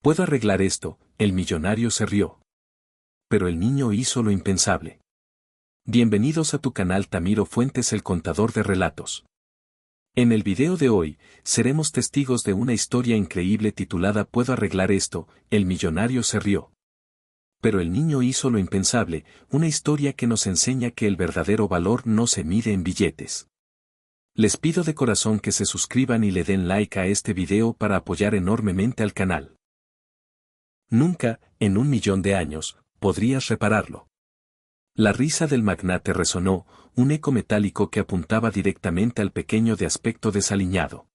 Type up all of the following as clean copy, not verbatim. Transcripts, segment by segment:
Puedo arreglar esto, el millonario se rió. Pero el niño hizo lo impensable. Bienvenidos a tu canal Tamiro Fuentes, el contador de relatos. En el video de hoy, seremos testigos de una historia increíble titulada ¿Puedo arreglar esto? El millonario se rió. Pero el niño hizo lo impensable, una historia que nos enseña que el verdadero valor no se mide en billetes. Les pido de corazón que se suscriban y le den like a este video para apoyar enormemente al canal. Nunca, en 1.000.000 de años, podrías repararlo. La risa del magnate resonó, un eco metálico que apuntaba directamente al pequeño de aspecto desaliñado.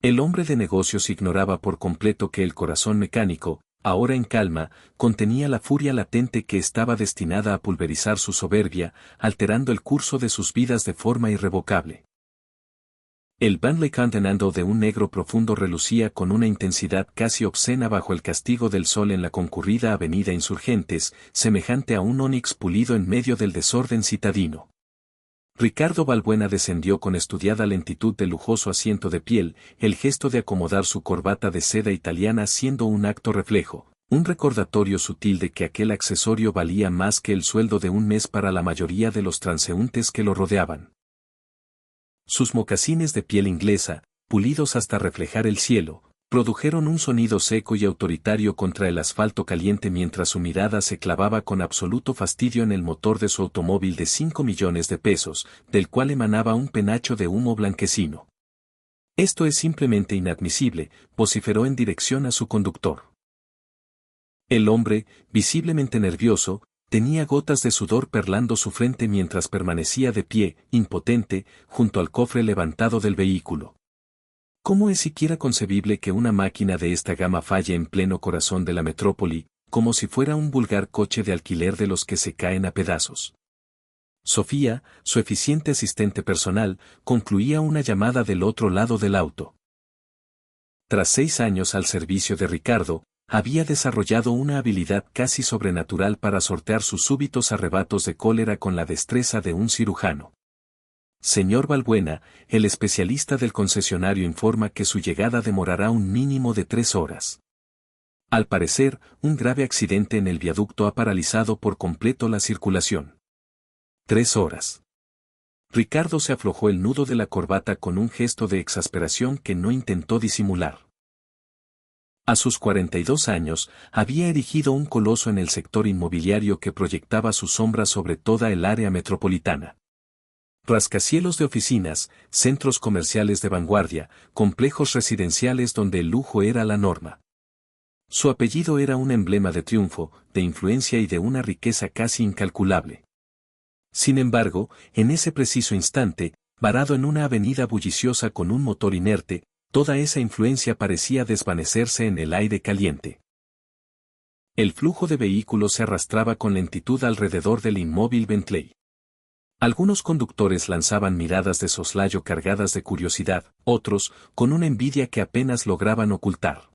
El hombre de negocios ignoraba por completo que el corazón mecánico, ahora en calma, contenía la furia latente que estaba destinada a pulverizar su soberbia, alterando el curso de sus vidas de forma irrevocable. El Bentley Continental de un negro profundo relucía con una intensidad casi obscena bajo el castigo del sol en la concurrida avenida Insurgentes, semejante a un onix pulido en medio del desorden citadino. Ricardo Balbuena descendió con estudiada lentitud del lujoso asiento de piel, el gesto de acomodar su corbata de seda italiana siendo un acto reflejo, un recordatorio sutil de que aquel accesorio valía más que el sueldo de un mes para la mayoría de los transeúntes que lo rodeaban. Sus mocasines de piel inglesa, pulidos hasta reflejar el cielo, produjeron un sonido seco y autoritario contra el asfalto caliente mientras su mirada se clavaba con absoluto fastidio en el motor de su automóvil de 5 millones de pesos, del cual emanaba un penacho de humo blanquecino. Esto es simplemente inadmisible, vociferó en dirección a su conductor. El hombre, visiblemente nervioso, tenía gotas de sudor perlando su frente mientras permanecía de pie, impotente, junto al cofre levantado del vehículo. ¿Cómo es siquiera concebible que una máquina de esta gama falle en pleno corazón de la metrópoli, como si fuera un vulgar coche de alquiler de los que se caen a pedazos? Sofía, su eficiente asistente personal, concluía una llamada del otro lado del auto. Tras 6 años al servicio de Ricardo, había desarrollado una habilidad casi sobrenatural para sortear sus súbitos arrebatos de cólera con la destreza de un cirujano. Señor Balbuena, el especialista del concesionario informa que su llegada demorará un mínimo de 3 horas. Al parecer, un grave accidente en el viaducto ha paralizado por completo la circulación. 3 horas. Ricardo se aflojó el nudo de la corbata con un gesto de exasperación que no intentó disimular. A sus 42 años, había erigido un coloso en el sector inmobiliario que proyectaba su sombra sobre toda el área metropolitana. Rascacielos de oficinas, centros comerciales de vanguardia, complejos residenciales donde el lujo era la norma. Su apellido era un emblema de triunfo, de influencia y de una riqueza casi incalculable. Sin embargo, en ese preciso instante, varado en una avenida bulliciosa con un motor inerte, toda esa influencia parecía desvanecerse en el aire caliente. El flujo de vehículos se arrastraba con lentitud alrededor del inmóvil Bentley. Algunos conductores lanzaban miradas de soslayo cargadas de curiosidad, otros, con una envidia que apenas lograban ocultar.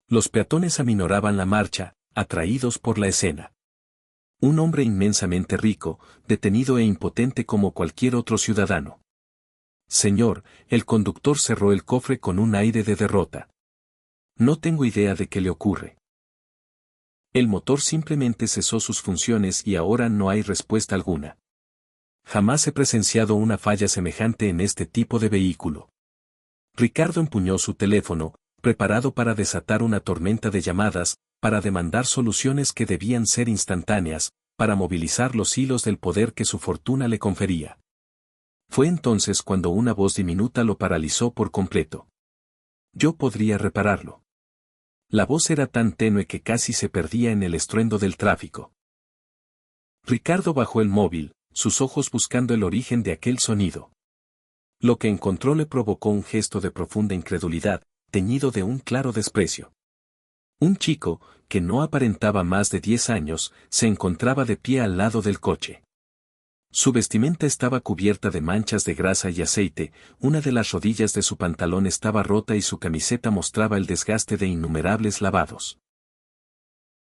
Los peatones aminoraban la marcha, atraídos por la escena. Un hombre inmensamente rico, detenido e impotente como cualquier otro ciudadano. Señor, el conductor cerró el cofre con un aire de derrota. No tengo idea de qué le ocurre. El motor simplemente cesó sus funciones y ahora no hay respuesta alguna. Jamás he presenciado una falla semejante en este tipo de vehículo. Ricardo empuñó su teléfono, preparado para desatar una tormenta de llamadas, para demandar soluciones que debían ser instantáneas, para movilizar los hilos del poder que su fortuna le confería. Fue entonces cuando una voz diminuta lo paralizó por completo. Yo podría repararlo. La voz era tan tenue que casi se perdía en el estruendo del tráfico. Ricardo bajó el móvil, sus ojos buscando el origen de aquel sonido. Lo que encontró le provocó un gesto de profunda incredulidad, teñido de un claro desprecio. Un chico, que no aparentaba más de 10 años, se encontraba de pie al lado del coche. Su vestimenta estaba cubierta de manchas de grasa y aceite, una de las rodillas de su pantalón estaba rota y su camiseta mostraba el desgaste de innumerables lavados.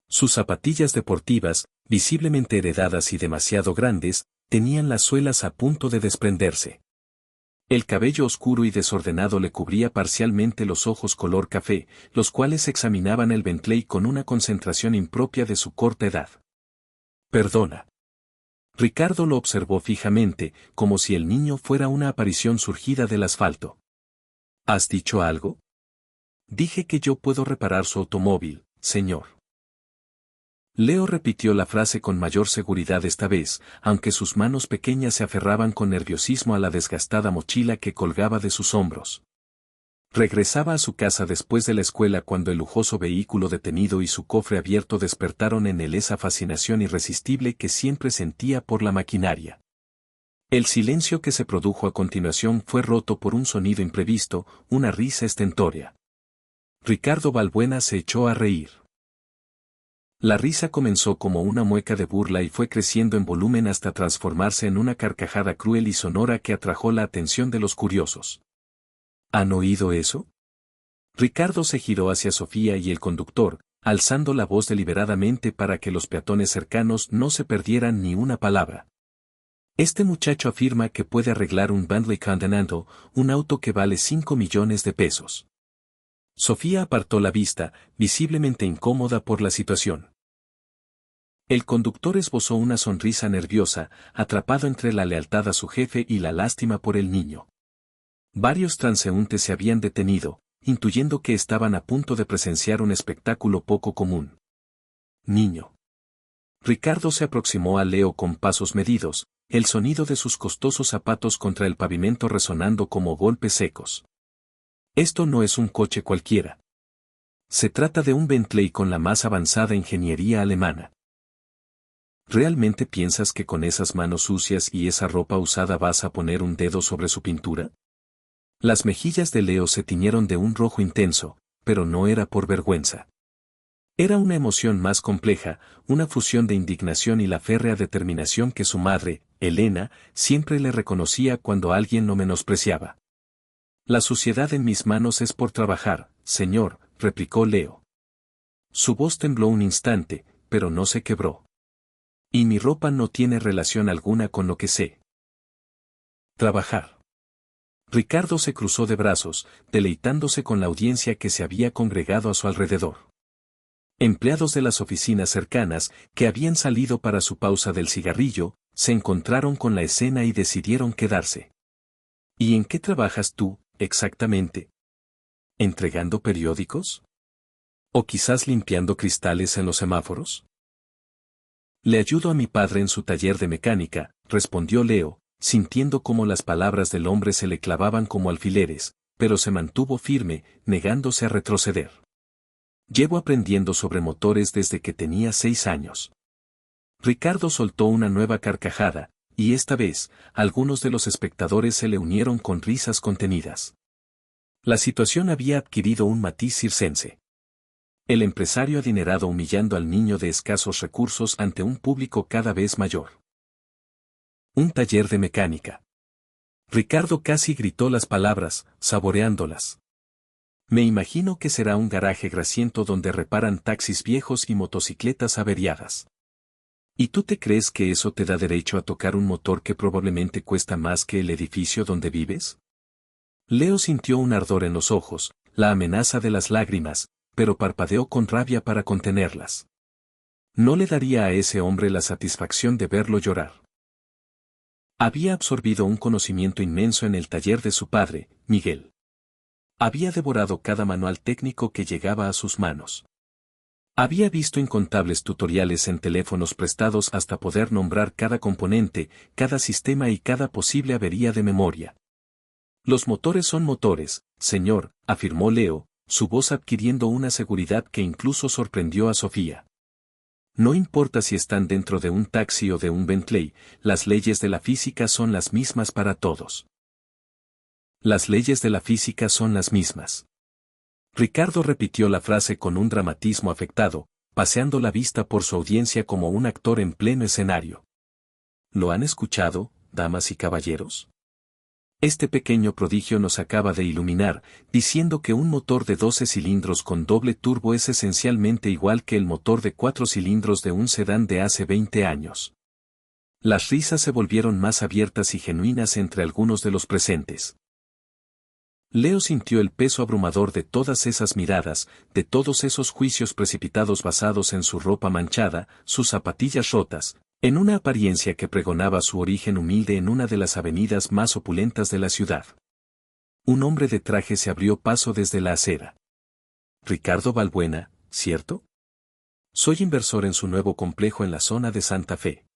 Sus zapatillas deportivas, visiblemente heredadas y demasiado grandes, tenían las suelas a punto de desprenderse. El cabello oscuro y desordenado le cubría parcialmente los ojos color café, los cuales examinaban el Bentley con una concentración impropia de su corta edad. Perdona. Ricardo lo observó fijamente, como si el niño fuera una aparición surgida del asfalto. ¿Has dicho algo? Dije que yo puedo reparar su automóvil, señor. Leo repitió la frase con mayor seguridad esta vez, aunque sus manos pequeñas se aferraban con nerviosismo a la desgastada mochila que colgaba de sus hombros. Regresaba a su casa después de la escuela cuando el lujoso vehículo detenido y su cofre abierto despertaron en él esa fascinación irresistible que siempre sentía por la maquinaria. El silencio que se produjo a continuación fue roto por un sonido imprevisto, una risa estentórea. Ricardo Balbuena se echó a reír. La risa comenzó como una mueca de burla y fue creciendo en volumen hasta transformarse en una carcajada cruel y sonora que atrajo la atención de los curiosos. ¿Han oído eso? Ricardo se giró hacia Sofía y el conductor, alzando la voz deliberadamente para que los peatones cercanos no se perdieran ni una palabra. Este muchacho afirma que puede arreglar un Bentley Continental, un auto que vale 5 millones de pesos. Sofía apartó la vista, visiblemente incómoda por la situación. El conductor esbozó una sonrisa nerviosa, atrapado entre la lealtad a su jefe y la lástima por el niño. Varios transeúntes se habían detenido, intuyendo que estaban a punto de presenciar un espectáculo poco común. Niño. Ricardo se aproximó a Leo con pasos medidos, el sonido de sus costosos zapatos contra el pavimento resonando como golpes secos. Esto no es un coche cualquiera. Se trata de un Bentley con la más avanzada ingeniería alemana. ¿Realmente piensas que con esas manos sucias y esa ropa usada vas a poner un dedo sobre su pintura? Las mejillas de Leo se tiñeron de un rojo intenso, pero no era por vergüenza. Era una emoción más compleja, una fusión de indignación y la férrea determinación que su madre, Elena, siempre le reconocía cuando alguien lo menospreciaba. La suciedad en mis manos es por trabajar, señor, replicó Leo. Su voz tembló un instante, pero no se quebró. Y mi ropa no tiene relación alguna con lo que sé. Trabajar. Ricardo se cruzó de brazos, deleitándose con la audiencia que se había congregado a su alrededor. Empleados de las oficinas cercanas, que habían salido para su pausa del cigarrillo, se encontraron con la escena y decidieron quedarse. ¿Y en qué trabajas tú, exactamente? ¿Entregando periódicos? ¿O quizás limpiando cristales en los semáforos? Le ayudo a mi padre en su taller de mecánica, respondió Leo, sintiendo cómo las palabras del hombre se le clavaban como alfileres, pero se mantuvo firme, negándose a retroceder. Llevo aprendiendo sobre motores desde que tenía 6 años. Ricardo soltó una nueva carcajada, y esta vez, algunos de los espectadores se le unieron con risas contenidas. La situación había adquirido un matiz circense. El empresario adinerado humillando al niño de escasos recursos ante un público cada vez mayor. Un taller de mecánica. Ricardo casi gritó las palabras, saboreándolas. Me imagino que será un garaje grasiento donde reparan taxis viejos y motocicletas averiadas. ¿Y tú te crees que eso te da derecho a tocar un motor que probablemente cuesta más que el edificio donde vives? Leo sintió un ardor en los ojos, la amenaza de las lágrimas, pero parpadeó con rabia para contenerlas. No le daría a ese hombre la satisfacción de verlo llorar. Había absorbido un conocimiento inmenso en el taller de su padre, Miguel. Había devorado cada manual técnico que llegaba a sus manos. Había visto incontables tutoriales en teléfonos prestados hasta poder nombrar cada componente, cada sistema y cada posible avería de memoria. Los motores son motores, señor, afirmó Leo, su voz adquiriendo una seguridad que incluso sorprendió a Sofía. No importa si están dentro de un taxi o de un Bentley, las leyes de la física son las mismas para todos. Las leyes de la física son las mismas. Ricardo repitió la frase con un dramatismo afectado, paseando la vista por su audiencia como un actor en pleno escenario. ¿Lo han escuchado, damas y caballeros? Este pequeño prodigio nos acaba de iluminar, diciendo que un motor de 12 cilindros con doble turbo es esencialmente igual que el motor de 4 cilindros de un sedán de hace 20 años. Las risas se volvieron más abiertas y genuinas entre algunos de los presentes. Leo sintió el peso abrumador de todas esas miradas, de todos esos juicios precipitados basados en su ropa manchada, sus zapatillas rotas, en una apariencia que pregonaba su origen humilde en una de las avenidas más opulentas de la ciudad. Un hombre de traje se abrió paso desde la acera. Ricardo Balbuena, ¿cierto? Soy inversor en su nuevo complejo en la zona de Santa Fe.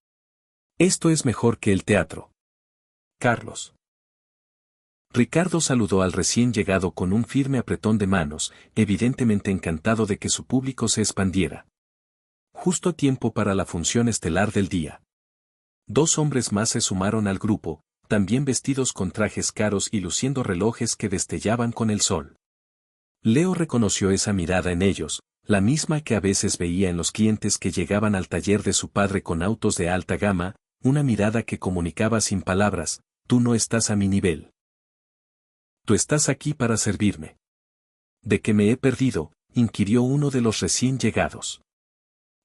Esto es mejor que el teatro. Carlos. Ricardo saludó al recién llegado con un firme apretón de manos, evidentemente encantado de que su público se expandiera. Justo a tiempo para la función estelar del día. Dos hombres más se sumaron al grupo, también vestidos con trajes caros y luciendo relojes que destellaban con el sol. Leo reconoció esa mirada en ellos, la misma que a veces veía en los clientes que llegaban al taller de su padre con autos de alta gama, una mirada que comunicaba sin palabras: tú no estás a mi nivel. Tú estás aquí para servirme. ¿De qué me he perdido?, inquirió uno de los recién llegados.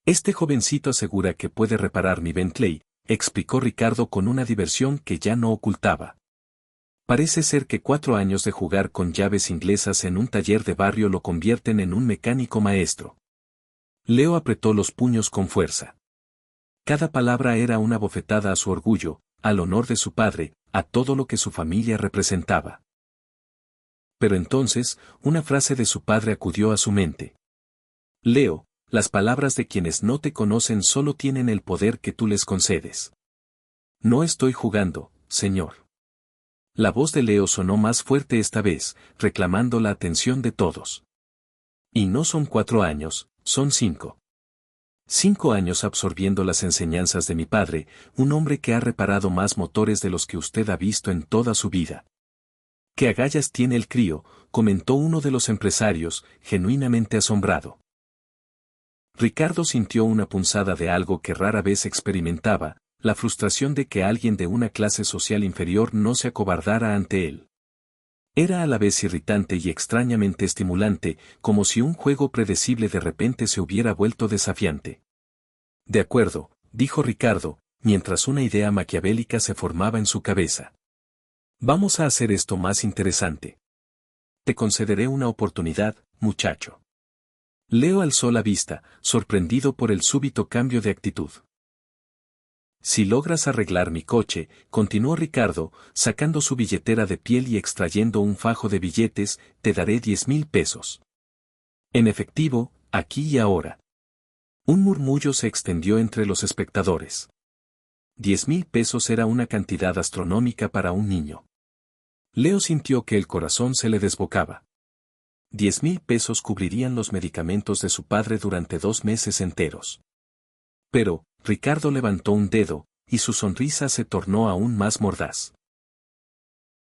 Este jovencito asegura que puede reparar mi Bentley, explicó Ricardo con una diversión que ya no ocultaba. Parece ser que 4 años de jugar con llaves inglesas en un taller de barrio lo convierten en un mecánico maestro. Leo apretó los puños con fuerza. Cada palabra era una bofetada a su orgullo, al honor de su padre, a todo lo que su familia representaba. Pero entonces, una frase de su padre acudió a su mente. Leo, las palabras de quienes no te conocen solo tienen el poder que tú les concedes. No estoy jugando, señor. La voz de Leo sonó más fuerte esta vez, reclamando la atención de todos. Y no son 4 años, son 5. 5 años absorbiendo las enseñanzas de mi padre, un hombre que ha reparado más motores de los que usted ha visto en toda su vida. ¿Qué agallas tiene el crío?, comentó uno de los empresarios, genuinamente asombrado. Ricardo sintió una punzada de algo que rara vez experimentaba, la frustración de que alguien de una clase social inferior no se acobardara ante él. Era a la vez irritante y extrañamente estimulante, como si un juego predecible de repente se hubiera vuelto desafiante. De acuerdo, dijo Ricardo, mientras una idea maquiavélica se formaba en su cabeza. Vamos a hacer esto más interesante. Te concederé una oportunidad, muchacho. Leo alzó la vista, sorprendido por el súbito cambio de actitud. Si logras arreglar mi coche, continuó Ricardo, sacando su billetera de piel y extrayendo un fajo de billetes, te daré 10,000 pesos. En efectivo, aquí y ahora. Un murmullo se extendió entre los espectadores. 10,000 pesos era una cantidad astronómica para un niño. Leo sintió que el corazón se le desbocaba. 10,000 pesos cubrirían los medicamentos de su padre durante 2 meses enteros. Pero, Ricardo levantó un dedo, y su sonrisa se tornó aún más mordaz.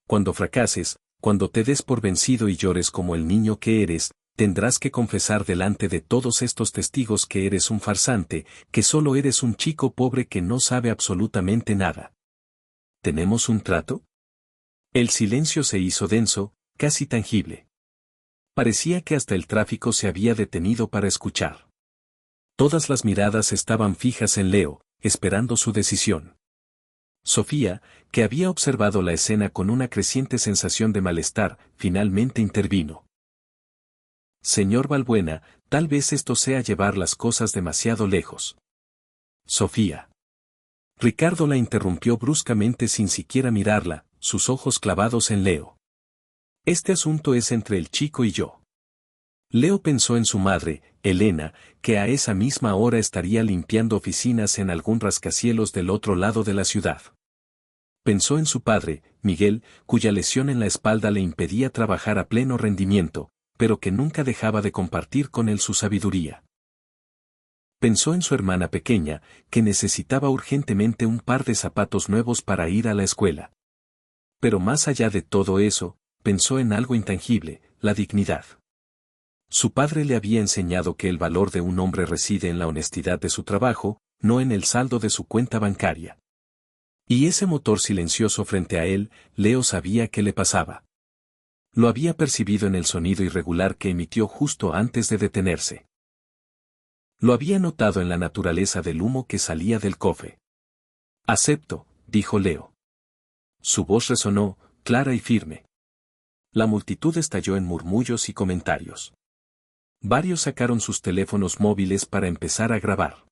Cuando fracases, cuando te des por vencido y llores como el niño que eres, tendrás que confesar delante de todos estos testigos que eres un farsante, que solo eres un chico pobre que no sabe absolutamente nada. ¿Tenemos un trato? El silencio se hizo denso, casi tangible. Parecía que hasta el tráfico se había detenido para escuchar. Todas las miradas estaban fijas en Leo, esperando su decisión. Sofía, que había observado la escena con una creciente sensación de malestar, finalmente intervino. Señor Balbuena, tal vez esto sea llevar las cosas demasiado lejos. Sofía. Ricardo la interrumpió bruscamente sin siquiera mirarla, sus ojos clavados en Leo. Este asunto es entre el chico y yo. Leo pensó en su madre, Elena, que a esa misma hora estaría limpiando oficinas en algún rascacielos del otro lado de la ciudad. Pensó en su padre, Miguel, cuya lesión en la espalda le impedía trabajar a pleno rendimiento, pero que nunca dejaba de compartir con él su sabiduría. Pensó en su hermana pequeña, que necesitaba urgentemente un par de zapatos nuevos para ir a la escuela. Pero más allá de todo eso, pensó en algo intangible, la dignidad. Su padre le había enseñado que el valor de un hombre reside en la honestidad de su trabajo, no en el saldo de su cuenta bancaria. Y ese motor silencioso frente a él, Leo sabía qué le pasaba. Lo había percibido en el sonido irregular que emitió justo antes de detenerse. Lo había notado en la naturaleza del humo que salía del cofre. Acepto, dijo Leo. Su voz resonó, clara y firme. La multitud estalló en murmullos y comentarios. Varios sacaron sus teléfonos móviles para empezar a grabar.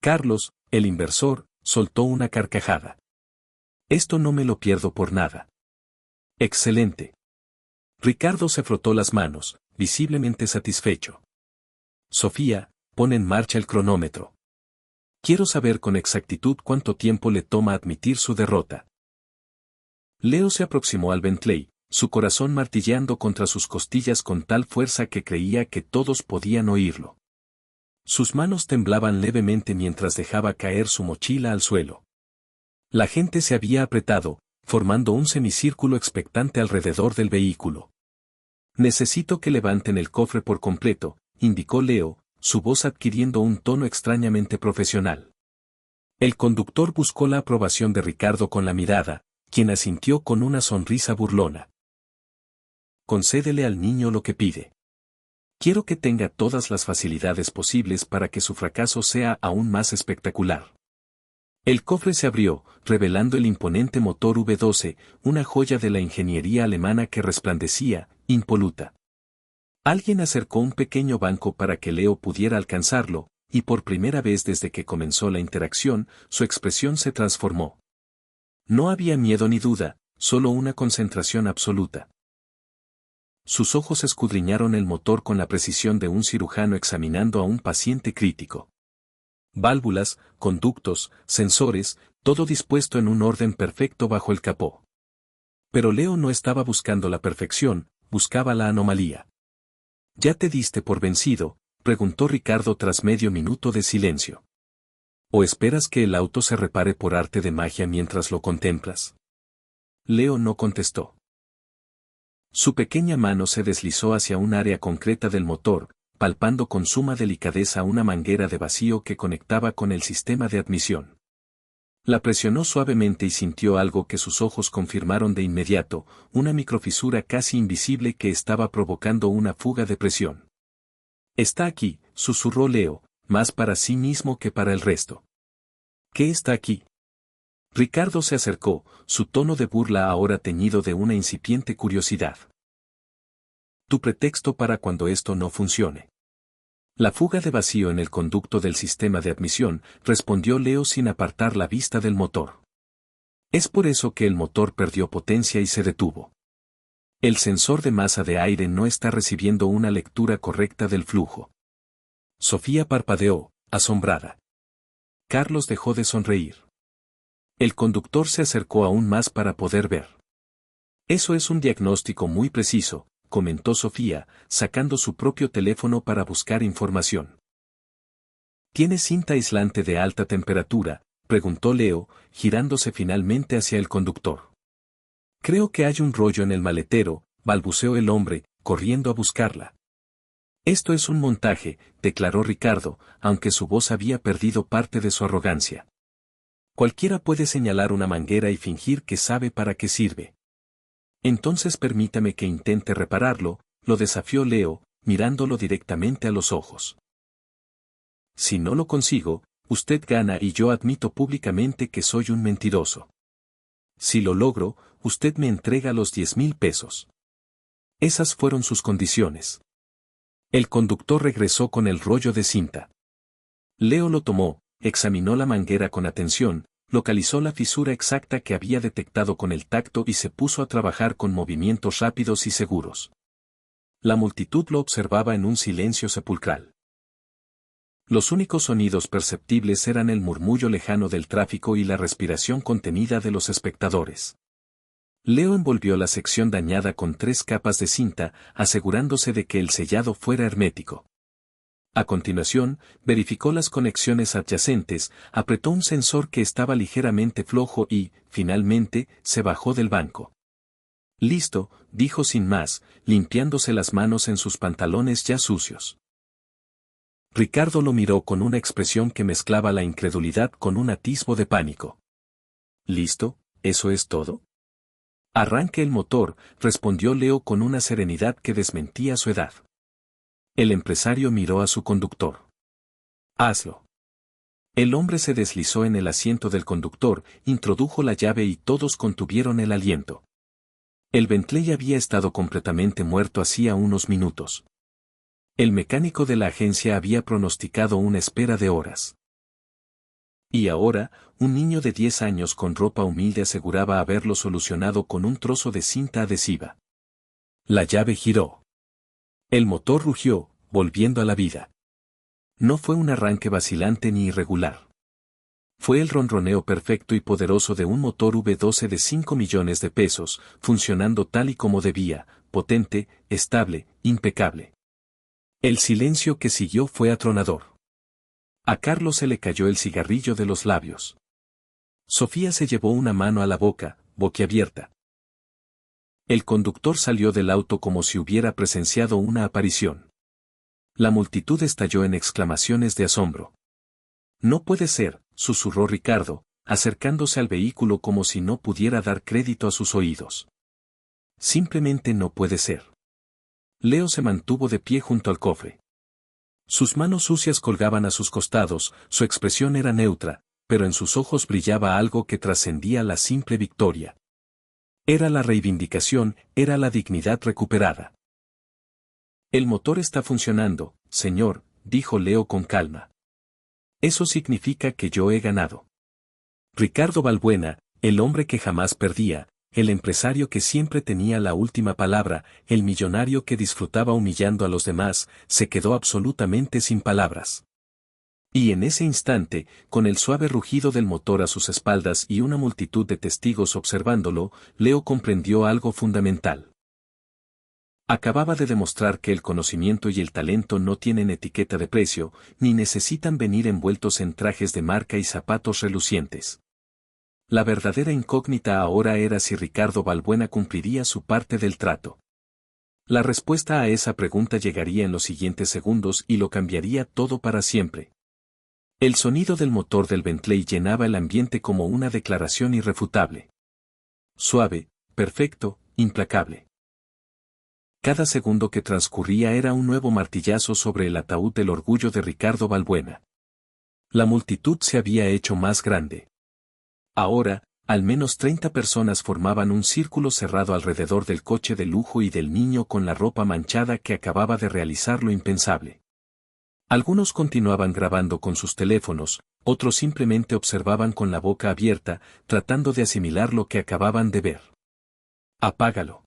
Carlos, el inversor, soltó una carcajada. Esto no me lo pierdo por nada. Excelente. Ricardo se frotó las manos, visiblemente satisfecho. Sofía, pon en marcha el cronómetro. Quiero saber con exactitud cuánto tiempo le toma admitir su derrota. Leo se aproximó al Bentley, su corazón martilleando contra sus costillas con tal fuerza que creía que todos podían oírlo. Sus manos temblaban levemente mientras dejaba caer su mochila al suelo. La gente se había apretado, formando un semicírculo expectante alrededor del vehículo. Necesito que levanten el cofre por completo, indicó Leo, su voz adquiriendo un tono extrañamente profesional. El conductor buscó la aprobación de Ricardo con la mirada, quien asintió con una sonrisa burlona. Concédele al niño lo que pide. Quiero que tenga todas las facilidades posibles para que su fracaso sea aún más espectacular. El cofre se abrió, revelando el imponente motor V12, una joya de la ingeniería alemana que resplandecía, impoluta. Alguien acercó un pequeño banco para que Leo pudiera alcanzarlo, y por primera vez desde que comenzó la interacción, su expresión se transformó. No había miedo ni duda, solo una concentración absoluta. Sus ojos escudriñaron el motor con la precisión de un cirujano examinando a un paciente crítico. Válvulas, conductos, sensores, todo dispuesto en un orden perfecto bajo el capó. Pero Leo no estaba buscando la perfección, buscaba la anomalía. ¿Ya te diste por vencido?, preguntó Ricardo tras medio minuto de silencio. ¿O esperas que el auto se repare por arte de magia mientras lo contemplas? Leo no contestó. Su pequeña mano se deslizó hacia un área concreta del motor, palpando con suma delicadeza una manguera de vacío que conectaba con el sistema de admisión. La presionó suavemente y sintió algo que sus ojos confirmaron de inmediato, una microfisura casi invisible que estaba provocando una fuga de presión. Está aquí, susurró Leo, más para sí mismo que para el resto. ¿Qué está aquí? Ricardo se acercó, su tono de burla ahora teñido de una incipiente curiosidad. Tu pretexto para cuando esto no funcione. La fuga de vacío en el conducto del sistema de admisión, respondió Leo sin apartar la vista del motor. Es por eso que el motor perdió potencia y se detuvo. El sensor de masa de aire no está recibiendo una lectura correcta del flujo. Sofía parpadeó, asombrada. Carlos dejó de sonreír. El conductor se acercó aún más para poder ver. Eso es un diagnóstico muy preciso, comentó Sofía, sacando su propio teléfono para buscar información. ¿Tiene cinta aislante de alta temperatura?, preguntó Leo, girándose finalmente hacia el conductor. Creo que hay un rollo en el maletero, balbuceó el hombre, corriendo a buscarla. Esto es un montaje, declaró Ricardo, aunque su voz había perdido parte de su arrogancia. Cualquiera puede señalar una manguera y fingir que sabe para qué sirve. Entonces permítame que intente repararlo, lo desafió Leo, mirándolo directamente a los ojos. Si no lo consigo, usted gana y yo admito públicamente que soy un mentiroso. Si lo logro, usted me entrega los 10,000 pesos. Esas fueron sus condiciones. El conductor regresó con el rollo de cinta. Leo lo tomó, examinó la manguera con atención, localizó la fisura exacta que había detectado con el tacto y se puso a trabajar con movimientos rápidos y seguros. La multitud lo observaba en un silencio sepulcral. Los únicos sonidos perceptibles eran el murmullo lejano del tráfico y la respiración contenida de los espectadores. Leo envolvió la sección dañada con 3 capas de cinta, asegurándose de que el sellado fuera hermético. A continuación, verificó las conexiones adyacentes, apretó un sensor que estaba ligeramente flojo y, finalmente, se bajó del banco. Listo, dijo sin más, limpiándose las manos en sus pantalones ya sucios. Ricardo lo miró con una expresión que mezclaba la incredulidad con un atisbo de pánico. ¿Listo? ¿Eso es todo? Arranque el motor, respondió Leo con una serenidad que desmentía su edad. El empresario miró a su conductor. Hazlo. El hombre se deslizó en el asiento del conductor, introdujo la llave y todos contuvieron el aliento. El Bentley había estado completamente muerto hacía unos minutos. El mecánico de la agencia había pronosticado una espera de horas. Y ahora, un niño de 10 años con ropa humilde aseguraba haberlo solucionado con un trozo de cinta adhesiva. La llave giró. El motor rugió, volviendo a la vida. No fue un arranque vacilante ni irregular. Fue el ronroneo perfecto y poderoso de un motor V12 de 5 millones de pesos, funcionando tal y como debía, potente, estable, impecable. El silencio que siguió fue atronador. A Carlos se le cayó el cigarrillo de los labios. Sofía se llevó una mano a la boca, boquiabierta. El conductor salió del auto como si hubiera presenciado una aparición. La multitud estalló en exclamaciones de asombro. No puede ser, susurró Ricardo, acercándose al vehículo como si no pudiera dar crédito a sus oídos. Simplemente no puede ser. Leo se mantuvo de pie junto al cofre. Sus manos sucias colgaban a sus costados, su expresión era neutra, pero en sus ojos brillaba algo que trascendía la simple victoria. Era la reivindicación, era la dignidad recuperada. El motor está funcionando, señor, dijo Leo con calma. Eso significa que yo he ganado. Ricardo Balbuena, el hombre que jamás perdía, el empresario que siempre tenía la última palabra, el millonario que disfrutaba humillando a los demás, se quedó absolutamente sin palabras. Y en ese instante, con el suave rugido del motor a sus espaldas y una multitud de testigos observándolo, Leo comprendió algo fundamental. Acababa de demostrar que el conocimiento y el talento no tienen etiqueta de precio, ni necesitan venir envueltos en trajes de marca y zapatos relucientes. La verdadera incógnita ahora era si Ricardo Balbuena cumpliría su parte del trato. La respuesta a esa pregunta llegaría en los siguientes segundos y lo cambiaría todo para siempre. El sonido del motor del Bentley llenaba el ambiente como una declaración irrefutable. Suave, perfecto, implacable. Cada segundo que transcurría era un nuevo martillazo sobre el ataúd del orgullo de Ricardo Balbuena. La multitud se había hecho más grande. Ahora, al menos 30 personas formaban un círculo cerrado alrededor del coche de lujo y del niño con la ropa manchada que acababa de realizar lo impensable. Algunos continuaban grabando con sus teléfonos, otros simplemente observaban con la boca abierta, tratando de asimilar lo que acababan de ver. «Apágalo».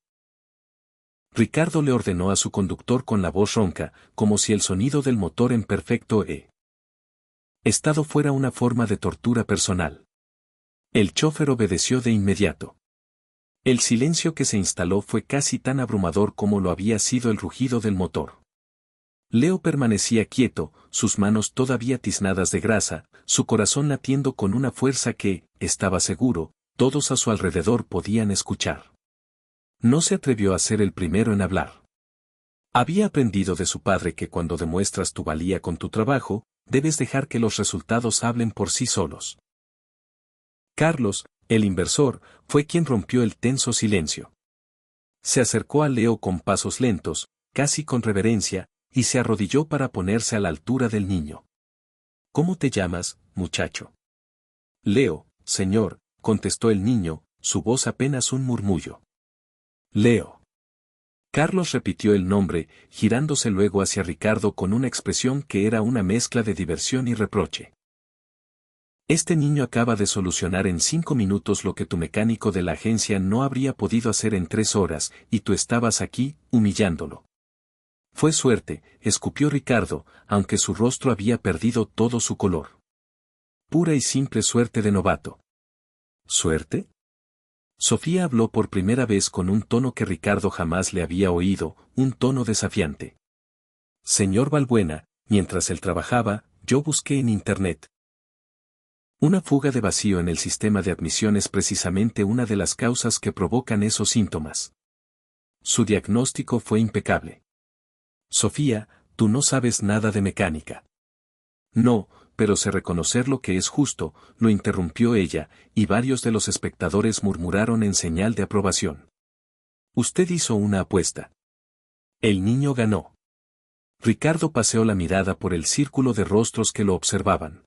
Ricardo le ordenó a su conductor con la voz ronca, como si el sonido del motor en perfecto estado fuera una forma de tortura personal. El chófer obedeció de inmediato. El silencio que se instaló fue casi tan abrumador como lo había sido el rugido del motor. Leo permanecía quieto, sus manos todavía tiznadas de grasa, su corazón latiendo con una fuerza que, estaba seguro, todos a su alrededor podían escuchar. No se atrevió a ser el primero en hablar. Había aprendido de su padre que cuando demuestras tu valía con tu trabajo, debes dejar que los resultados hablen por sí solos. Carlos, el inversor, fue quien rompió el tenso silencio. Se acercó a Leo con pasos lentos, casi con reverencia, y se arrodilló para ponerse a la altura del niño. ¿Cómo te llamas, muchacho? Leo, señor, contestó el niño, su voz apenas un murmullo. Leo. Carlos repitió el nombre, girándose luego hacia Ricardo con una expresión que era una mezcla de diversión y reproche. Este niño acaba de solucionar en 5 minutos lo que tu mecánico de la agencia no habría podido hacer en 3 horas, y tú estabas aquí, humillándolo. Fue suerte, escupió Ricardo, aunque su rostro había perdido todo su color. Pura y simple suerte de novato. ¿Suerte? Sofía habló por primera vez con un tono que Ricardo jamás le había oído, un tono desafiante. Señor Balbuena, mientras él trabajaba, yo busqué en Internet. Una fuga de vacío en el sistema de admisión es precisamente una de las causas que provocan esos síntomas. Su diagnóstico fue impecable. Sofía, tú no sabes nada de mecánica. No, pero sé reconocer lo que es justo, lo interrumpió ella, y varios de los espectadores murmuraron en señal de aprobación. Usted hizo una apuesta. El niño ganó. Ricardo paseó la mirada por el círculo de rostros que lo observaban.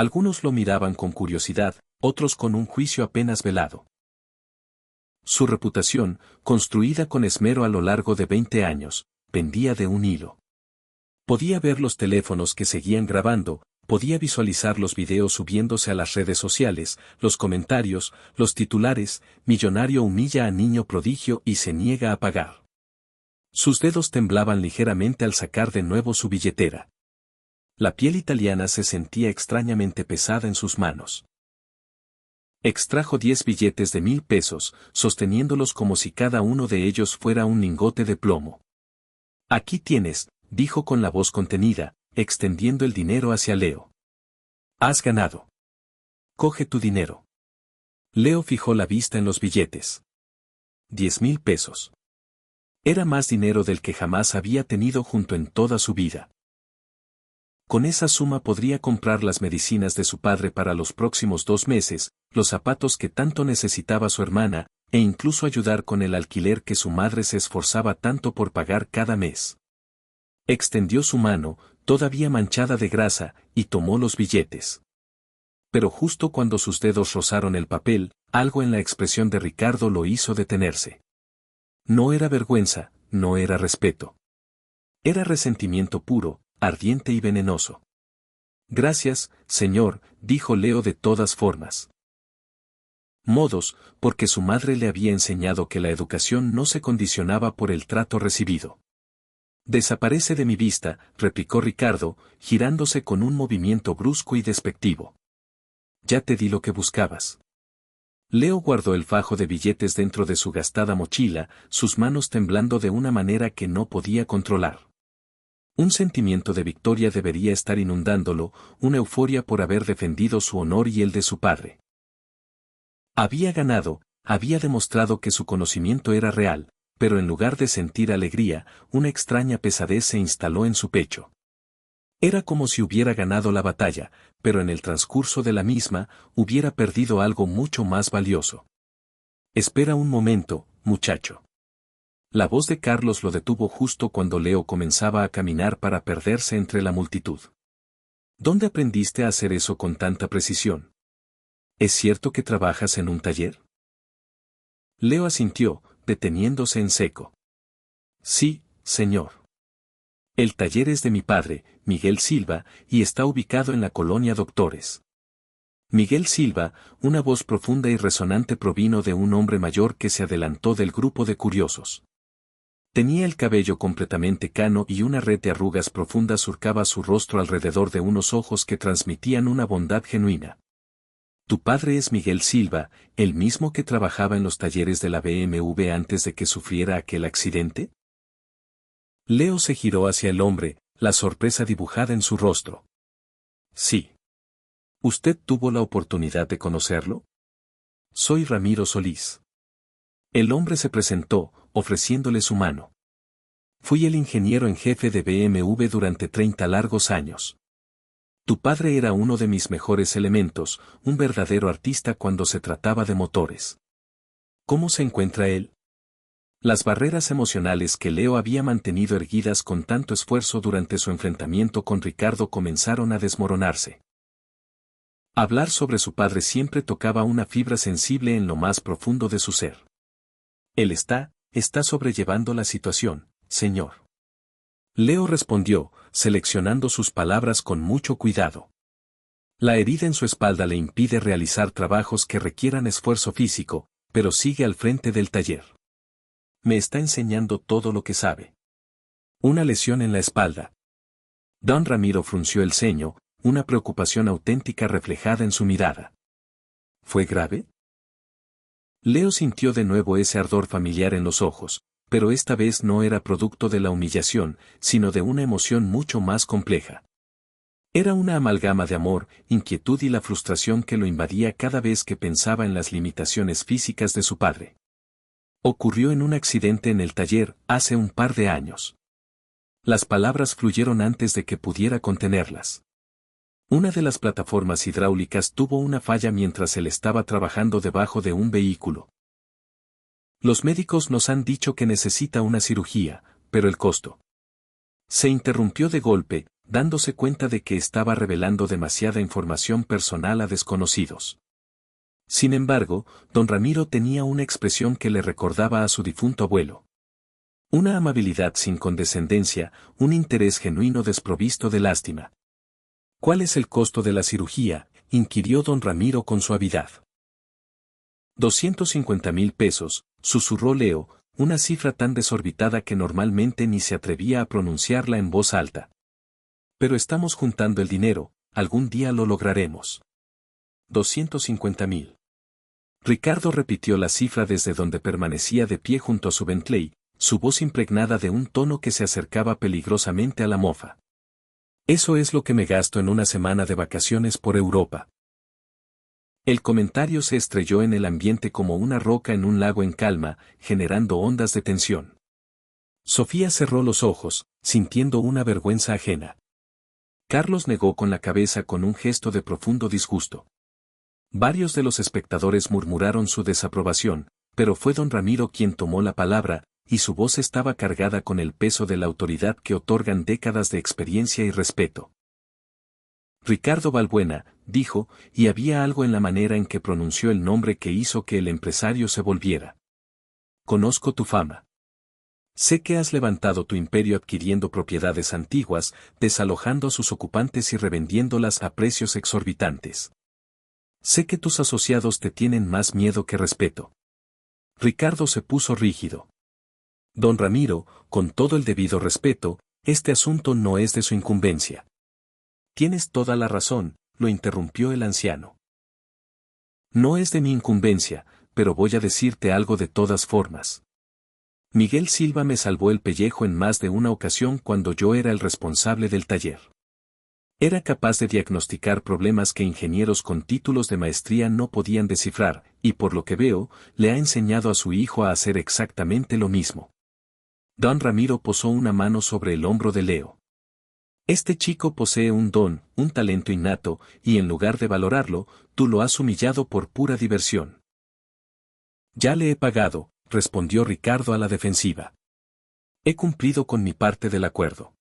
Algunos lo miraban con curiosidad, otros con un juicio apenas velado. Su reputación, construida con esmero a lo largo de 20 años, pendía de un hilo. Podía ver los teléfonos que seguían grabando, podía visualizar los videos subiéndose a las redes sociales, los comentarios, los titulares: millonario humilla a niño prodigio y se niega a pagar. Sus dedos temblaban ligeramente al sacar de nuevo su billetera. La piel italiana se sentía extrañamente pesada en sus manos. Extrajo 10 billetes de 1000 pesos, sosteniéndolos como si cada uno de ellos fuera un lingote de plomo. Aquí tienes, dijo con la voz contenida, extendiendo el dinero hacia Leo. Has ganado. Coge tu dinero. Leo fijó la vista en los billetes. 10.000 pesos. Era más dinero del que jamás había tenido junto en toda su vida. Con esa suma podría comprar las medicinas de su padre para los próximos 2 meses, los zapatos que tanto necesitaba su hermana, e incluso ayudar con el alquiler que su madre se esforzaba tanto por pagar cada mes. Extendió su mano, todavía manchada de grasa, y tomó los billetes. Pero justo cuando sus dedos rozaron el papel, algo en la expresión de Ricardo lo hizo detenerse. No era vergüenza, no era respeto. Era resentimiento puro, ardiente y venenoso. Gracias, señor, dijo Leo de todas formas. Modos, porque su madre le había enseñado que la educación no se condicionaba por el trato recibido. Desaparece de mi vista, replicó Ricardo, girándose con un movimiento brusco y despectivo. Ya te di lo que buscabas. Leo guardó el fajo de billetes dentro de su gastada mochila, sus manos temblando de una manera que no podía controlar. Un sentimiento de victoria debería estar inundándolo, una euforia por haber defendido su honor y el de su padre. Había ganado, había demostrado que su conocimiento era real, pero en lugar de sentir alegría, una extraña pesadez se instaló en su pecho. Era como si hubiera ganado la batalla, pero en el transcurso de la misma, hubiera perdido algo mucho más valioso. Espera un momento, muchacho. La voz de Carlos lo detuvo justo cuando Leo comenzaba a caminar para perderse entre la multitud. ¿Dónde aprendiste a hacer eso con tanta precisión? ¿Es cierto que trabajas en un taller? Leo asintió, deteniéndose en seco. Sí, señor. El taller es de mi padre, Miguel Silva, y está ubicado en la colonia Doctores. Miguel Silva, una voz profunda y resonante provino de un hombre mayor que se adelantó del grupo de curiosos. Tenía el cabello completamente cano y una red de arrugas profundas surcaba su rostro alrededor de unos ojos que transmitían una bondad genuina. ¿Tu padre es Miguel Silva, el mismo que trabajaba en los talleres de la BMW antes de que sufriera aquel accidente? Leo se giró hacia el hombre, la sorpresa dibujada en su rostro. Sí. ¿Usted tuvo la oportunidad de conocerlo? Soy Ramiro Solís. El hombre se presentó, ofreciéndole su mano. Fui el ingeniero en jefe de BMW durante 30 largos años. Tu padre era uno de mis mejores elementos, un verdadero artista cuando se trataba de motores. ¿Cómo se encuentra él? Las barreras emocionales que Leo había mantenido erguidas con tanto esfuerzo durante su enfrentamiento con Ricardo comenzaron a desmoronarse. Hablar sobre su padre siempre tocaba una fibra sensible en lo más profundo de su ser. Él está sobrellevando la situación, señor. Leo respondió, seleccionando sus palabras con mucho cuidado. La herida en su espalda le impide realizar trabajos que requieran esfuerzo físico, pero sigue al frente del taller. Me está enseñando todo lo que sabe. Una lesión en la espalda. Don Ramiro frunció el ceño, una preocupación auténtica reflejada en su mirada. ¿Fue grave? Leo sintió de nuevo ese ardor familiar en los ojos, pero esta vez no era producto de la humillación, sino de una emoción mucho más compleja. Era una amalgama de amor, inquietud y la frustración que lo invadía cada vez que pensaba en las limitaciones físicas de su padre. Ocurrió en un accidente en el taller, hace un par de años. Las palabras fluyeron antes de que pudiera contenerlas. Una de las plataformas hidráulicas tuvo una falla mientras él estaba trabajando debajo de un vehículo. Los médicos nos han dicho que necesita una cirugía, pero el costo. Se interrumpió de golpe, dándose cuenta de que estaba revelando demasiada información personal a desconocidos. Sin embargo, don Ramiro tenía una expresión que le recordaba a su difunto abuelo. Una amabilidad sin condescendencia, un interés genuino desprovisto de lástima. ¿Cuál es el costo de la cirugía?, inquirió don Ramiro con suavidad. 250,000 pesos, susurró Leo, una cifra tan desorbitada que normalmente ni se atrevía a pronunciarla en voz alta. Pero estamos juntando el dinero, algún día lo lograremos. 250,000. Ricardo repitió la cifra desde donde permanecía de pie junto a su Bentley, su voz impregnada de un tono que se acercaba peligrosamente a la mofa. Eso es lo que me gasto en una semana de vacaciones por Europa. El comentario se estrelló en el ambiente como una roca en un lago en calma, generando ondas de tensión. Sofía cerró los ojos, sintiendo una vergüenza ajena. Carlos negó con la cabeza con un gesto de profundo disgusto. Varios de los espectadores murmuraron su desaprobación, pero fue don Ramiro quien tomó la palabra, y su voz estaba cargada con el peso de la autoridad que otorgan décadas de experiencia y respeto. Ricardo Balbuena, dijo, y había algo en la manera en que pronunció el nombre que hizo que el empresario se volviera. Conozco tu fama. Sé que has levantado tu imperio adquiriendo propiedades antiguas, desalojando a sus ocupantes y revendiéndolas a precios exorbitantes. Sé que tus asociados te tienen más miedo que respeto. Ricardo se puso rígido. Don Ramiro, con todo el debido respeto, este asunto no es de su incumbencia. Tienes toda la razón, lo interrumpió el anciano. No es de mi incumbencia, pero voy a decirte algo de todas formas. Miguel Silva me salvó el pellejo en más de una ocasión cuando yo era el responsable del taller. Era capaz de diagnosticar problemas que ingenieros con títulos de maestría no podían descifrar, y por lo que veo, le ha enseñado a su hijo a hacer exactamente lo mismo. Don Ramiro posó una mano sobre el hombro de Leo. Este chico posee un don, un talento innato, y en lugar de valorarlo, tú lo has humillado por pura diversión. Ya le he pagado, respondió Ricardo a la defensiva. He cumplido con mi parte del acuerdo.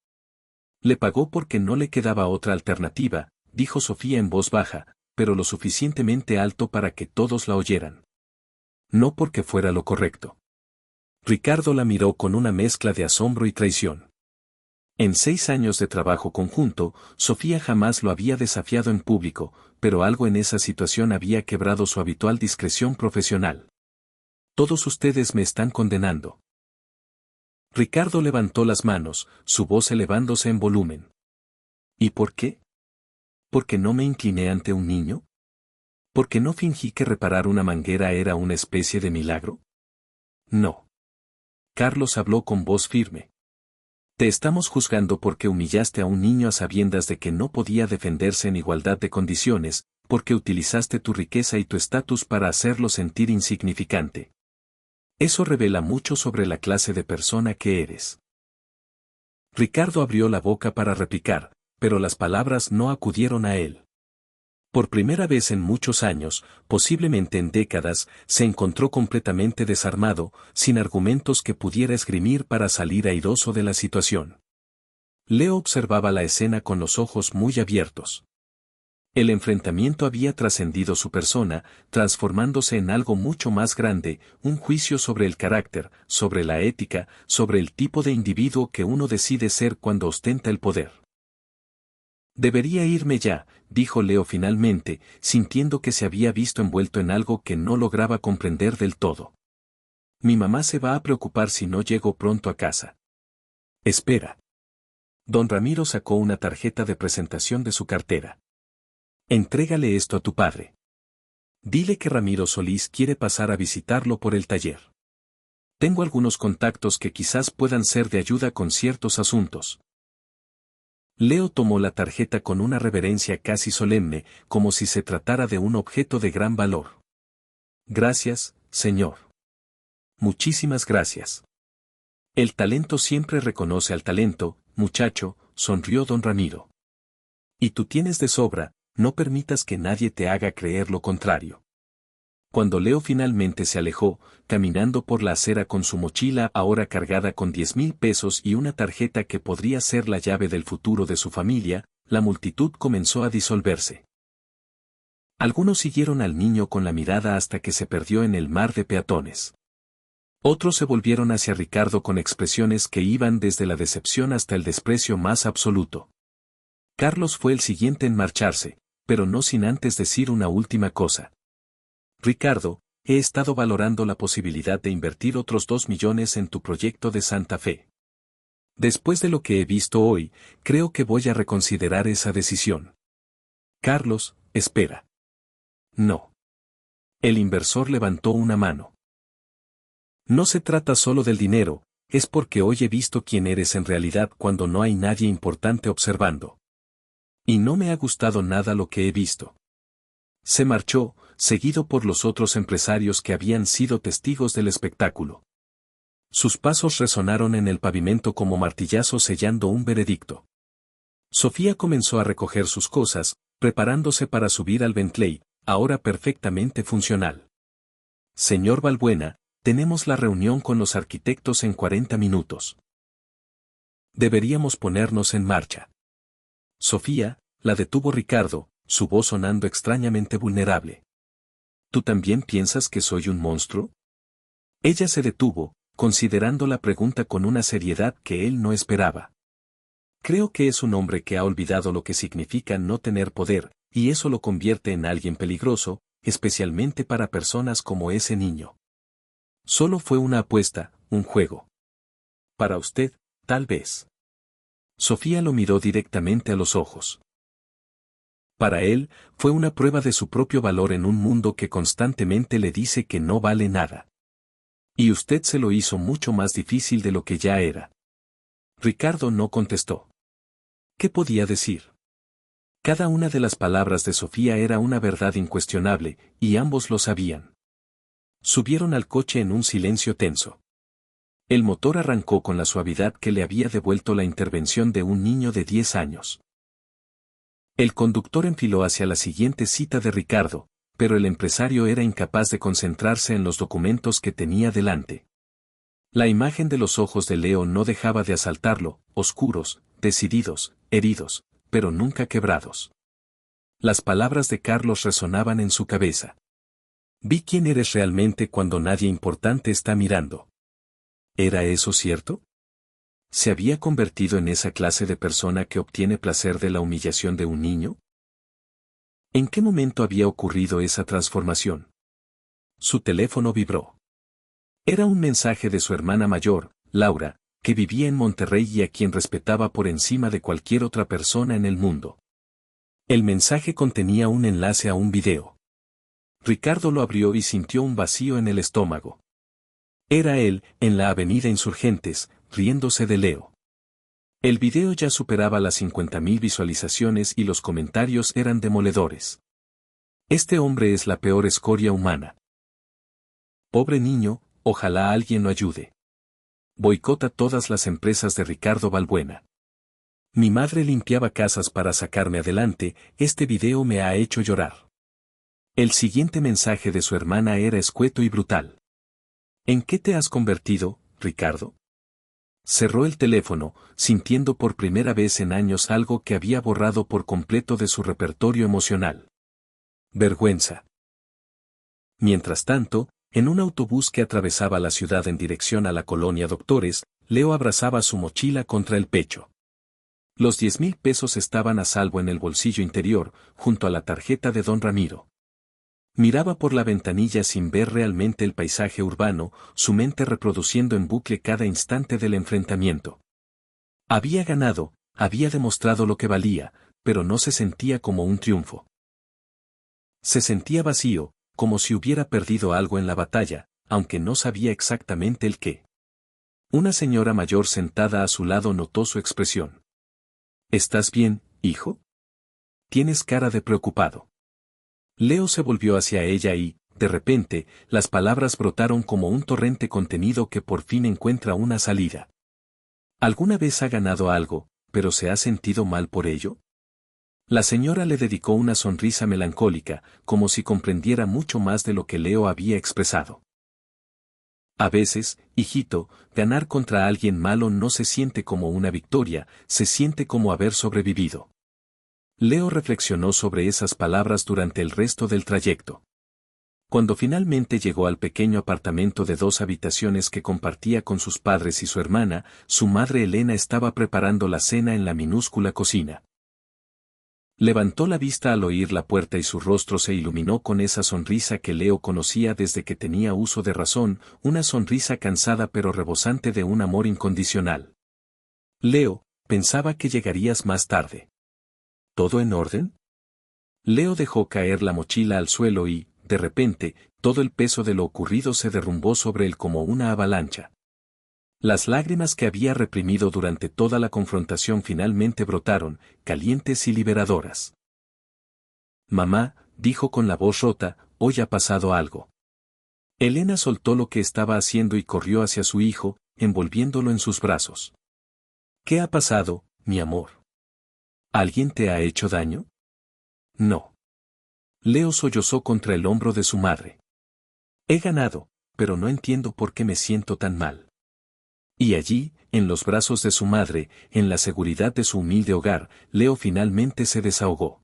Le pagó porque no le quedaba otra alternativa, dijo Sofía en voz baja, pero lo suficientemente alto para que todos la oyeran. No porque fuera lo correcto. Ricardo la miró con una mezcla de asombro y traición. En 6 años de trabajo conjunto, Sofía jamás lo había desafiado en público, pero algo en esa situación había quebrado su habitual discreción profesional. Todos ustedes me están condenando. Ricardo levantó las manos, su voz elevándose en volumen. ¿Y por qué? ¿Porque no me incliné ante un niño? ¿Porque no fingí que reparar una manguera era una especie de milagro? No. Carlos habló con voz firme. Te estamos juzgando porque humillaste a un niño a sabiendas de que no podía defenderse en igualdad de condiciones, porque utilizaste tu riqueza y tu estatus para hacerlo sentir insignificante. Eso revela mucho sobre la clase de persona que eres. Ricardo abrió la boca para replicar, pero las palabras no acudieron a él. Por primera vez en muchos años, posiblemente en décadas, se encontró completamente desarmado, sin argumentos que pudiera esgrimir para salir airoso de la situación. Leo observaba la escena con los ojos muy abiertos. El enfrentamiento había trascendido su persona, transformándose en algo mucho más grande, un juicio sobre el carácter, sobre la ética, sobre el tipo de individuo que uno decide ser cuando ostenta el poder. Debería irme ya, dijo Leo finalmente, sintiendo que se había visto envuelto en algo que no lograba comprender del todo. Mi mamá se va a preocupar si no llego pronto a casa. Espera. Don Ramiro sacó una tarjeta de presentación de su cartera. Entrégale esto a tu padre. Dile que Ramiro Solís quiere pasar a visitarlo por el taller. Tengo algunos contactos que quizás puedan ser de ayuda con ciertos asuntos. Leo tomó la tarjeta con una reverencia casi solemne, como si se tratara de un objeto de gran valor. Gracias, señor. Muchísimas gracias. El talento siempre reconoce al talento, muchacho, sonrió don Ramiro. Y tú tienes de sobra, no permitas que nadie te haga creer lo contrario. Cuando Leo finalmente se alejó, caminando por la acera con su mochila ahora cargada con 10,000 pesos y una tarjeta que podría ser la llave del futuro de su familia, la multitud comenzó a disolverse. Algunos siguieron al niño con la mirada hasta que se perdió en el mar de peatones. Otros se volvieron hacia Ricardo con expresiones que iban desde la decepción hasta el desprecio más absoluto. Carlos fue el siguiente en marcharse, pero no sin antes decir una última cosa. Ricardo, he estado valorando la posibilidad de invertir otros 2 millones en tu proyecto de Santa Fe. Después de lo que he visto hoy, creo que voy a reconsiderar esa decisión. Carlos, espera. No. El inversor levantó una mano. No se trata solo del dinero, es porque hoy he visto quién eres en realidad cuando no hay nadie importante observando. Y no me ha gustado nada lo que he visto. Se marchó, seguido por los otros empresarios que habían sido testigos del espectáculo. Sus pasos resonaron en el pavimento como martillazos sellando un veredicto. Sofía comenzó a recoger sus cosas, preparándose para subir al Bentley, ahora perfectamente funcional. Señor Balbuena, tenemos la reunión con los arquitectos en 40 minutos. Deberíamos ponernos en marcha. Sofía, la detuvo Ricardo, su voz sonando extrañamente vulnerable. ¿Tú también piensas que soy un monstruo? Ella se detuvo, considerando la pregunta con una seriedad que él no esperaba. Creo que es un hombre que ha olvidado lo que significa no tener poder, y eso lo convierte en alguien peligroso, especialmente para personas como ese niño. Solo fue una apuesta, un juego. Para usted, tal vez. Sofía lo miró directamente a los ojos. Para él, fue una prueba de su propio valor en un mundo que constantemente le dice que no vale nada. Y usted se lo hizo mucho más difícil de lo que ya era. Ricardo no contestó. ¿Qué podía decir? Cada una de las palabras de Sofía era una verdad incuestionable, y ambos lo sabían. Subieron al coche en un silencio tenso. El motor arrancó con la suavidad que le había devuelto la intervención de un niño de 10 años. El conductor enfiló hacia la siguiente cita de Ricardo, pero el empresario era incapaz de concentrarse en los documentos que tenía delante. La imagen de los ojos de Leo no dejaba de asaltarlo, oscuros, decididos, heridos, pero nunca quebrados. Las palabras de Carlos resonaban en su cabeza. Vi quién eres realmente cuando nadie importante está mirando. ¿Era eso cierto? ¿Se había convertido en esa clase de persona que obtiene placer de la humillación de un niño? ¿En qué momento había ocurrido esa transformación? Su teléfono vibró. Era un mensaje de su hermana mayor, Laura, que vivía en Monterrey y a quien respetaba por encima de cualquier otra persona en el mundo. El mensaje contenía un enlace a un video. Ricardo lo abrió y sintió un vacío en el estómago. Era él, en la avenida Insurgentes, riéndose de Leo. El video ya superaba las 50,000 visualizaciones y los comentarios eran demoledores. Este hombre es la peor escoria humana. Pobre niño, ojalá alguien lo ayude. Boicota todas las empresas de Ricardo Balbuena. Mi madre limpiaba casas para sacarme adelante, este video me ha hecho llorar. El siguiente mensaje de su hermana era escueto y brutal. ¿En qué te has convertido, Ricardo? Cerró el teléfono, sintiendo por primera vez en años algo que había borrado por completo de su repertorio emocional. Vergüenza. Mientras tanto, en un autobús que atravesaba la ciudad en dirección a la colonia Doctores, Leo abrazaba su mochila contra el pecho. Los 10,000 pesos estaban a salvo en el bolsillo interior, junto a la tarjeta de don Ramiro. Miraba por la ventanilla sin ver realmente el paisaje urbano, su mente reproduciendo en bucle cada instante del enfrentamiento. Había ganado, había demostrado lo que valía, pero no se sentía como un triunfo. Se sentía vacío, como si hubiera perdido algo en la batalla, aunque no sabía exactamente el qué. Una señora mayor sentada a su lado notó su expresión. ¿Estás bien, hijo? Tienes cara de preocupado. Leo se volvió hacia ella y, de repente, las palabras brotaron como un torrente contenido que por fin encuentra una salida. ¿Alguna vez ha ganado algo, pero se ha sentido mal por ello? La señora le dedicó una sonrisa melancólica, como si comprendiera mucho más de lo que Leo había expresado. A veces, hijito, ganar contra alguien malo no se siente como una victoria, se siente como haber sobrevivido. Leo reflexionó sobre esas palabras durante el resto del trayecto. Cuando finalmente llegó al pequeño apartamento de 2 habitaciones que compartía con sus padres y su hermana, su madre Elena estaba preparando la cena en la minúscula cocina. Levantó la vista al oír la puerta y su rostro se iluminó con esa sonrisa que Leo conocía desde que tenía uso de razón, una sonrisa cansada pero rebosante de un amor incondicional. Leo, pensaba que llegarías más tarde. ¿Todo en orden? Leo dejó caer la mochila al suelo y, de repente, todo el peso de lo ocurrido se derrumbó sobre él como una avalancha. Las lágrimas que había reprimido durante toda la confrontación finalmente brotaron, calientes y liberadoras. Mamá, dijo con la voz rota, hoy ha pasado algo. Elena soltó lo que estaba haciendo y corrió hacia su hijo, envolviéndolo en sus brazos. ¿Qué ha pasado, mi amor? ¿Alguien te ha hecho daño? No. Leo sollozó contra el hombro de su madre. He ganado, pero no entiendo por qué me siento tan mal. Y allí, en los brazos de su madre, en la seguridad de su humilde hogar, Leo finalmente se desahogó.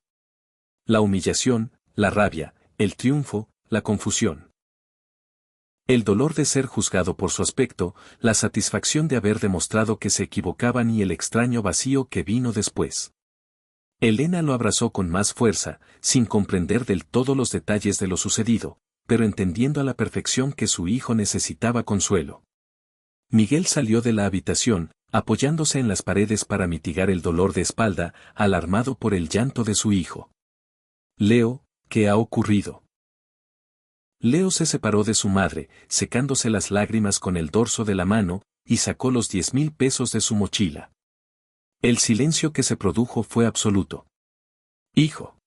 La humillación, la rabia, el triunfo, la confusión. El dolor de ser juzgado por su aspecto, la satisfacción de haber demostrado que se equivocaban y el extraño vacío que vino después. Elena lo abrazó con más fuerza, sin comprender del todo los detalles de lo sucedido, pero entendiendo a la perfección que su hijo necesitaba consuelo. Miguel salió de la habitación, apoyándose en las paredes para mitigar el dolor de espalda, alarmado por el llanto de su hijo. Leo, ¿qué ha ocurrido? Leo se separó de su madre, secándose las lágrimas con el dorso de la mano, y sacó los 10,000 pesos de su mochila. El silencio que se produjo fue absoluto. Hijo.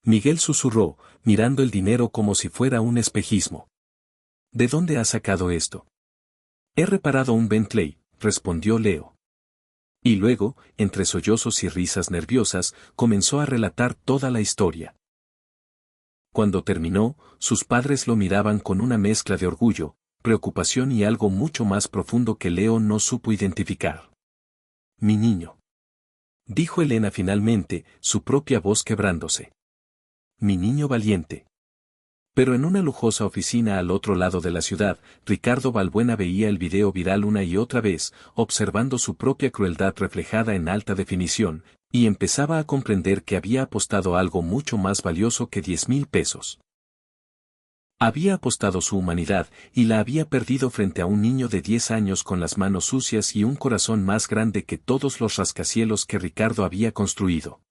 Miguel susurró, mirando el dinero como si fuera un espejismo. ¿De dónde has sacado esto? He reparado un Bentley, respondió Leo. Y luego, entre sollozos y risas nerviosas, comenzó a relatar toda la historia. Cuando terminó, sus padres lo miraban con una mezcla de orgullo, preocupación y algo mucho más profundo que Leo no supo identificar. Mi niño. Dijo Elena finalmente, su propia voz quebrándose. Mi niño valiente. Pero en una lujosa oficina al otro lado de la ciudad, Ricardo Balbuena veía el video viral una y otra vez, observando su propia crueldad reflejada en alta definición, y empezaba a comprender que había apostado algo mucho más valioso que 10,000 pesos. Había apostado su humanidad, y la había perdido frente a un niño de 10 años con las manos sucias y un corazón más grande que todos los rascacielos que Ricardo había construido.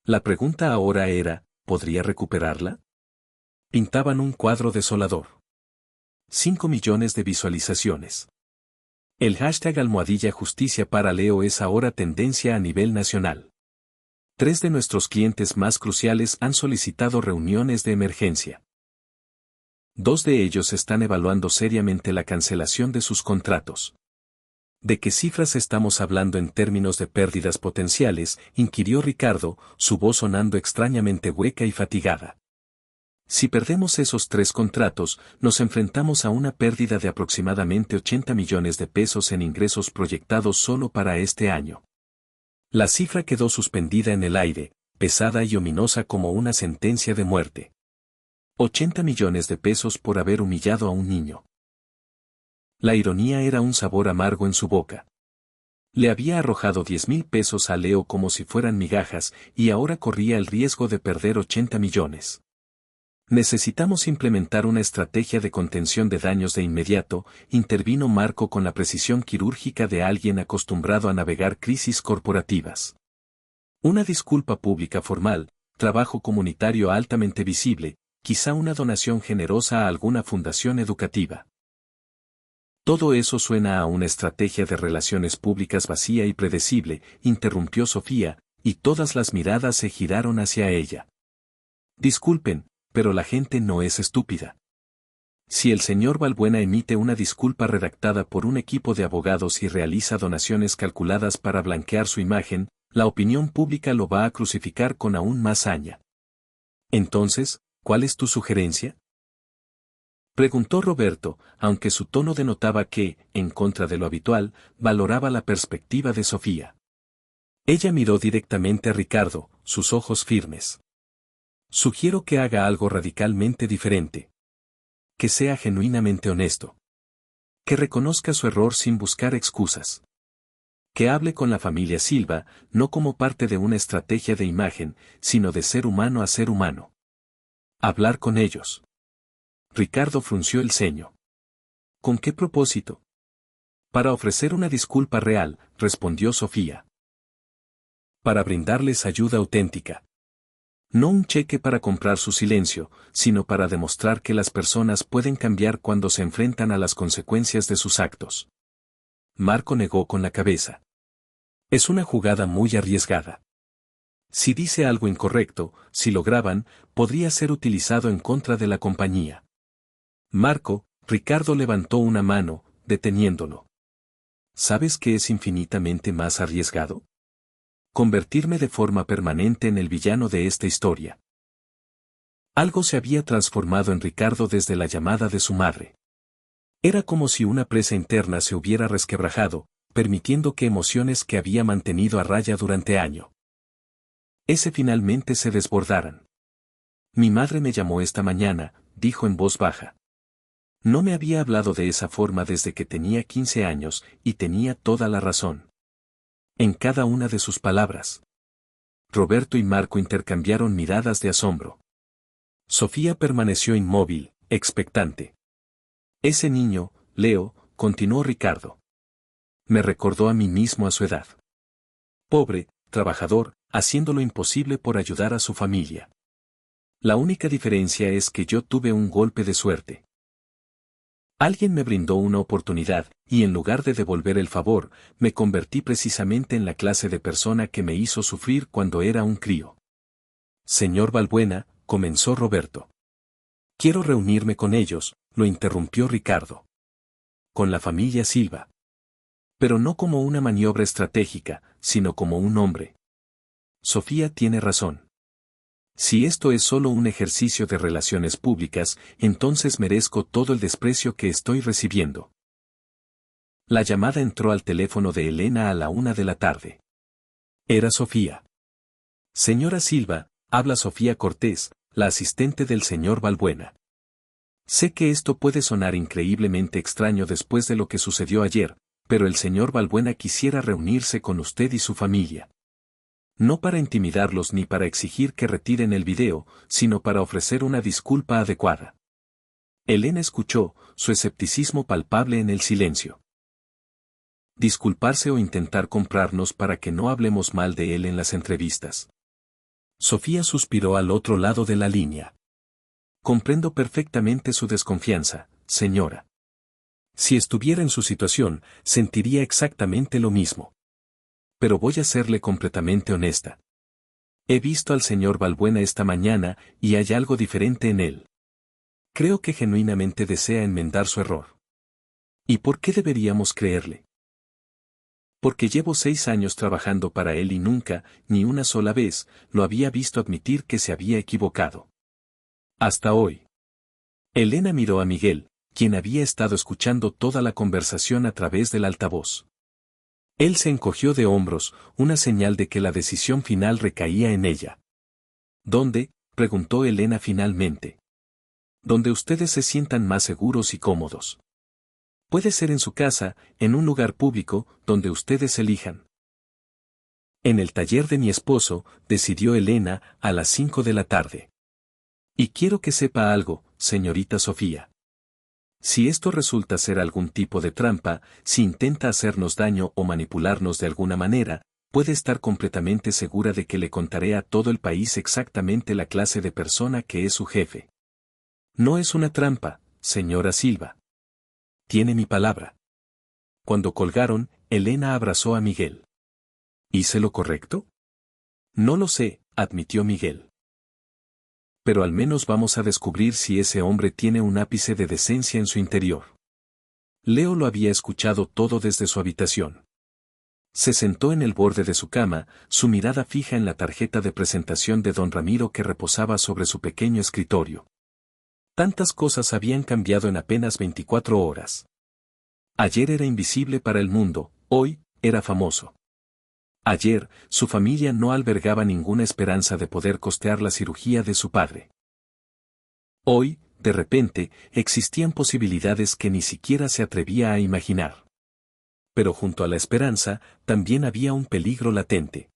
La pregunta ahora era, ¿podría recuperarla? Pintaban un cuadro desolador. 5 millones de visualizaciones. El hashtag #Justicia para Leo es ahora tendencia a nivel nacional. 3 de nuestros clientes más cruciales han solicitado reuniones de emergencia. 2 de ellos están evaluando seriamente la cancelación de sus contratos. ¿De qué cifras estamos hablando en términos de pérdidas potenciales?, inquirió Ricardo, su voz sonando extrañamente hueca y fatigada. Si perdemos esos 3 contratos, nos enfrentamos a una pérdida de aproximadamente 80 millones de pesos en ingresos proyectados solo para este año. La cifra quedó suspendida en el aire, pesada y ominosa como una sentencia de muerte. 80 millones de pesos por haber humillado a un niño. La ironía era un sabor amargo en su boca. Le había arrojado 10,000 pesos a Leo como si fueran migajas, y ahora corría el riesgo de perder 80 millones. Necesitamos implementar una estrategia de contención de daños de inmediato, intervino Marco con la precisión quirúrgica de alguien acostumbrado a navegar crisis corporativas. Una disculpa pública formal, trabajo comunitario altamente visible, quizá una donación generosa a alguna fundación educativa. Todo eso suena a una estrategia de relaciones públicas vacía y predecible, interrumpió Sofía, y todas las miradas se giraron hacia ella. Disculpen, pero la gente no es estúpida. Si el señor Balbuena emite una disculpa redactada por un equipo de abogados y realiza donaciones calculadas para blanquear su imagen, La opinión pública lo va a crucificar con aún más saña. Entonces, ¿cuál es tu sugerencia? Preguntó Roberto, aunque su tono denotaba que, en contra de lo habitual, valoraba la perspectiva de Sofía. Ella miró directamente a Ricardo, sus ojos firmes. Sugiero que haga algo radicalmente diferente. Que sea genuinamente honesto. Que reconozca su error sin buscar excusas. Que hable con la familia Silva, no como parte de una estrategia de imagen, sino de ser humano a ser humano. Hablar con ellos. Ricardo frunció el ceño. ¿Con qué propósito? Para ofrecer una disculpa real, respondió Sofía. Para brindarles ayuda auténtica. No un cheque para comprar su silencio, sino para demostrar que las personas pueden cambiar cuando se enfrentan a las consecuencias de sus actos. Marco negó con la cabeza. Es una jugada muy arriesgada. Si dice algo incorrecto, si lo graban, podría ser utilizado en contra de la compañía. Marco, Ricardo levantó una mano, deteniéndolo. ¿Sabes qué es infinitamente más arriesgado? Convertirme de forma permanente en el villano de esta historia. Algo se había transformado en Ricardo desde la llamada de su madre. Era como si una presa interna se hubiera resquebrajado, permitiendo que emociones que había mantenido a raya durante años, ese finalmente se desbordaran. Mi madre me llamó esta mañana, dijo en voz baja. No me había hablado de esa forma desde que tenía 15 años, y tenía toda la razón. En cada una de sus palabras. Roberto y Marco intercambiaron miradas de asombro. Sofía permaneció inmóvil, expectante. Ese niño, Leo, continuó Ricardo. Me recordó a mí mismo a su edad. Pobre, trabajador, haciendo lo imposible por ayudar a su familia. La única diferencia es que yo tuve un golpe de suerte. Alguien me brindó una oportunidad, y en lugar de devolver el favor, me convertí precisamente en la clase de persona que me hizo sufrir cuando era un crío. Señor Balbuena, comenzó Roberto. Quiero reunirme con ellos, lo interrumpió Ricardo. Con la familia Silva. Pero no como una maniobra estratégica, sino como un hombre. Sofía tiene razón. Si esto es solo un ejercicio de relaciones públicas, entonces merezco todo el desprecio que estoy recibiendo. La llamada entró al teléfono de Elena a la 1 de la tarde. Era Sofía. Señora Silva, habla Sofía Cortés, la asistente del señor Balbuena. Sé que esto puede sonar increíblemente extraño después de lo que sucedió ayer, pero el señor Balbuena quisiera reunirse con usted y su familia. No para intimidarlos ni para exigir que retiren el video, sino para ofrecer una disculpa adecuada. Elena escuchó, su escepticismo palpable en el silencio. Disculparse o intentar comprarnos para que no hablemos mal de él en las entrevistas. Sofía suspiró al otro lado de la línea. Comprendo perfectamente su desconfianza, señora. Si estuviera en su situación, sentiría exactamente lo mismo. Pero voy a serle completamente honesta. He visto al señor Balbuena esta mañana, y hay algo diferente en él. Creo que genuinamente desea enmendar su error. ¿Y por qué deberíamos creerle? Porque llevo 6 años trabajando para él y nunca, ni una sola vez, lo había visto admitir que se había equivocado. Hasta hoy. Elena miró a Miguel, quien había estado escuchando toda la conversación a través del altavoz. Él se encogió de hombros, una señal de que la decisión final recaía en ella. ¿Dónde?, preguntó Elena finalmente. Donde ustedes se sientan más seguros y cómodos. Puede ser en su casa, en un lugar público, donde ustedes elijan. En el taller de mi esposo, decidió Elena, a las 5 de la tarde. Y quiero que sepa algo, señorita Sofía. Si esto resulta ser algún tipo de trampa, si intenta hacernos daño o manipularnos de alguna manera, puede estar completamente segura de que le contaré a todo el país exactamente la clase de persona que es su jefe. No es una trampa, señora Silva. Tiene mi palabra. Cuando colgaron, Elena abrazó a Miguel. ¿Hice lo correcto? No lo sé, admitió Miguel. Pero al menos vamos a descubrir si ese hombre tiene un ápice de decencia en su interior. Leo lo había escuchado todo desde su habitación. Se sentó en el borde de su cama, su mirada fija en la tarjeta de presentación de don Ramiro que reposaba sobre su pequeño escritorio. Tantas cosas habían cambiado en apenas 24 horas. Ayer era invisible para el mundo, hoy, era famoso. Ayer, su familia no albergaba ninguna esperanza de poder costear la cirugía de su padre. Hoy, de repente, existían posibilidades que ni siquiera se atrevía a imaginar. Pero junto a la esperanza, también había un peligro latente.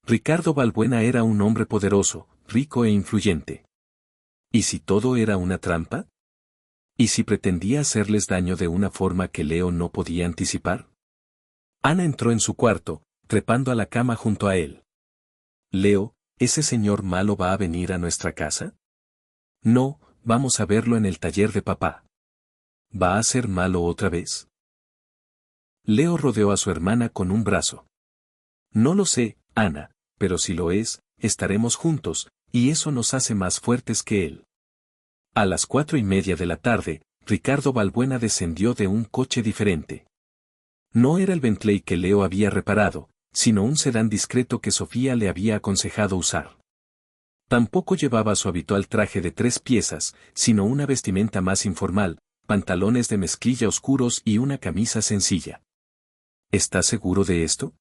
Ricardo Balbuena era un hombre poderoso, rico e influyente. ¿Y si todo era una trampa? ¿Y si pretendía hacerles daño de una forma que Leo no podía anticipar? Ana entró en su cuarto, trepando a la cama junto a él. Leo, ¿ese señor malo va a venir a nuestra casa? No, vamos a verlo en el taller de papá. ¿Va a ser malo otra vez? Leo rodeó a su hermana con un brazo. No lo sé, Ana, pero si lo es, estaremos juntos, y eso nos hace más fuertes que él. A las 4:30 de la tarde, Ricardo Balbuena descendió de un coche diferente. No era el Bentley que Leo había reparado, sino un sedán discreto que Sofía le había aconsejado usar. Tampoco llevaba su habitual traje de 3 piezas, sino una vestimenta más informal, pantalones de mezclilla oscuros y una camisa sencilla. ¿Estás seguro de esto?,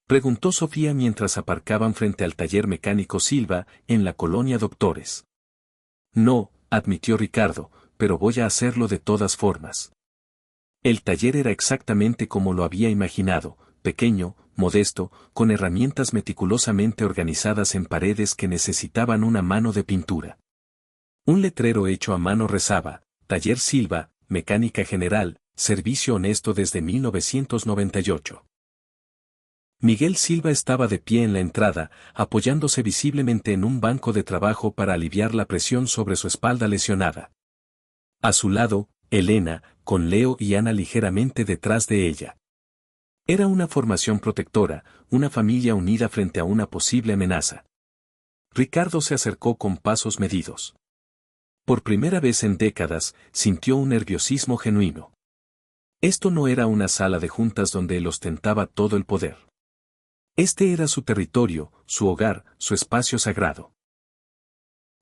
preguntó Sofía mientras aparcaban frente al taller mecánico Silva, en la colonia Doctores. No, admitió Ricardo, pero voy a hacerlo de todas formas. El taller era exactamente como lo había imaginado, pequeño, modesto, con herramientas meticulosamente organizadas en paredes que necesitaban una mano de pintura. Un letrero hecho a mano rezaba: Taller Silva, Mecánica General, servicio honesto desde 1998. Miguel Silva estaba de pie en la entrada, apoyándose visiblemente en un banco de trabajo para aliviar la presión sobre su espalda lesionada. A su lado, Elena, con Leo y Ana ligeramente detrás de ella. Era una formación protectora, una familia unida frente a una posible amenaza. Ricardo se acercó con pasos medidos. Por primera vez en décadas, sintió un nerviosismo genuino. Esto no era una sala de juntas donde él ostentaba todo el poder. Este era su territorio, su hogar, su espacio sagrado.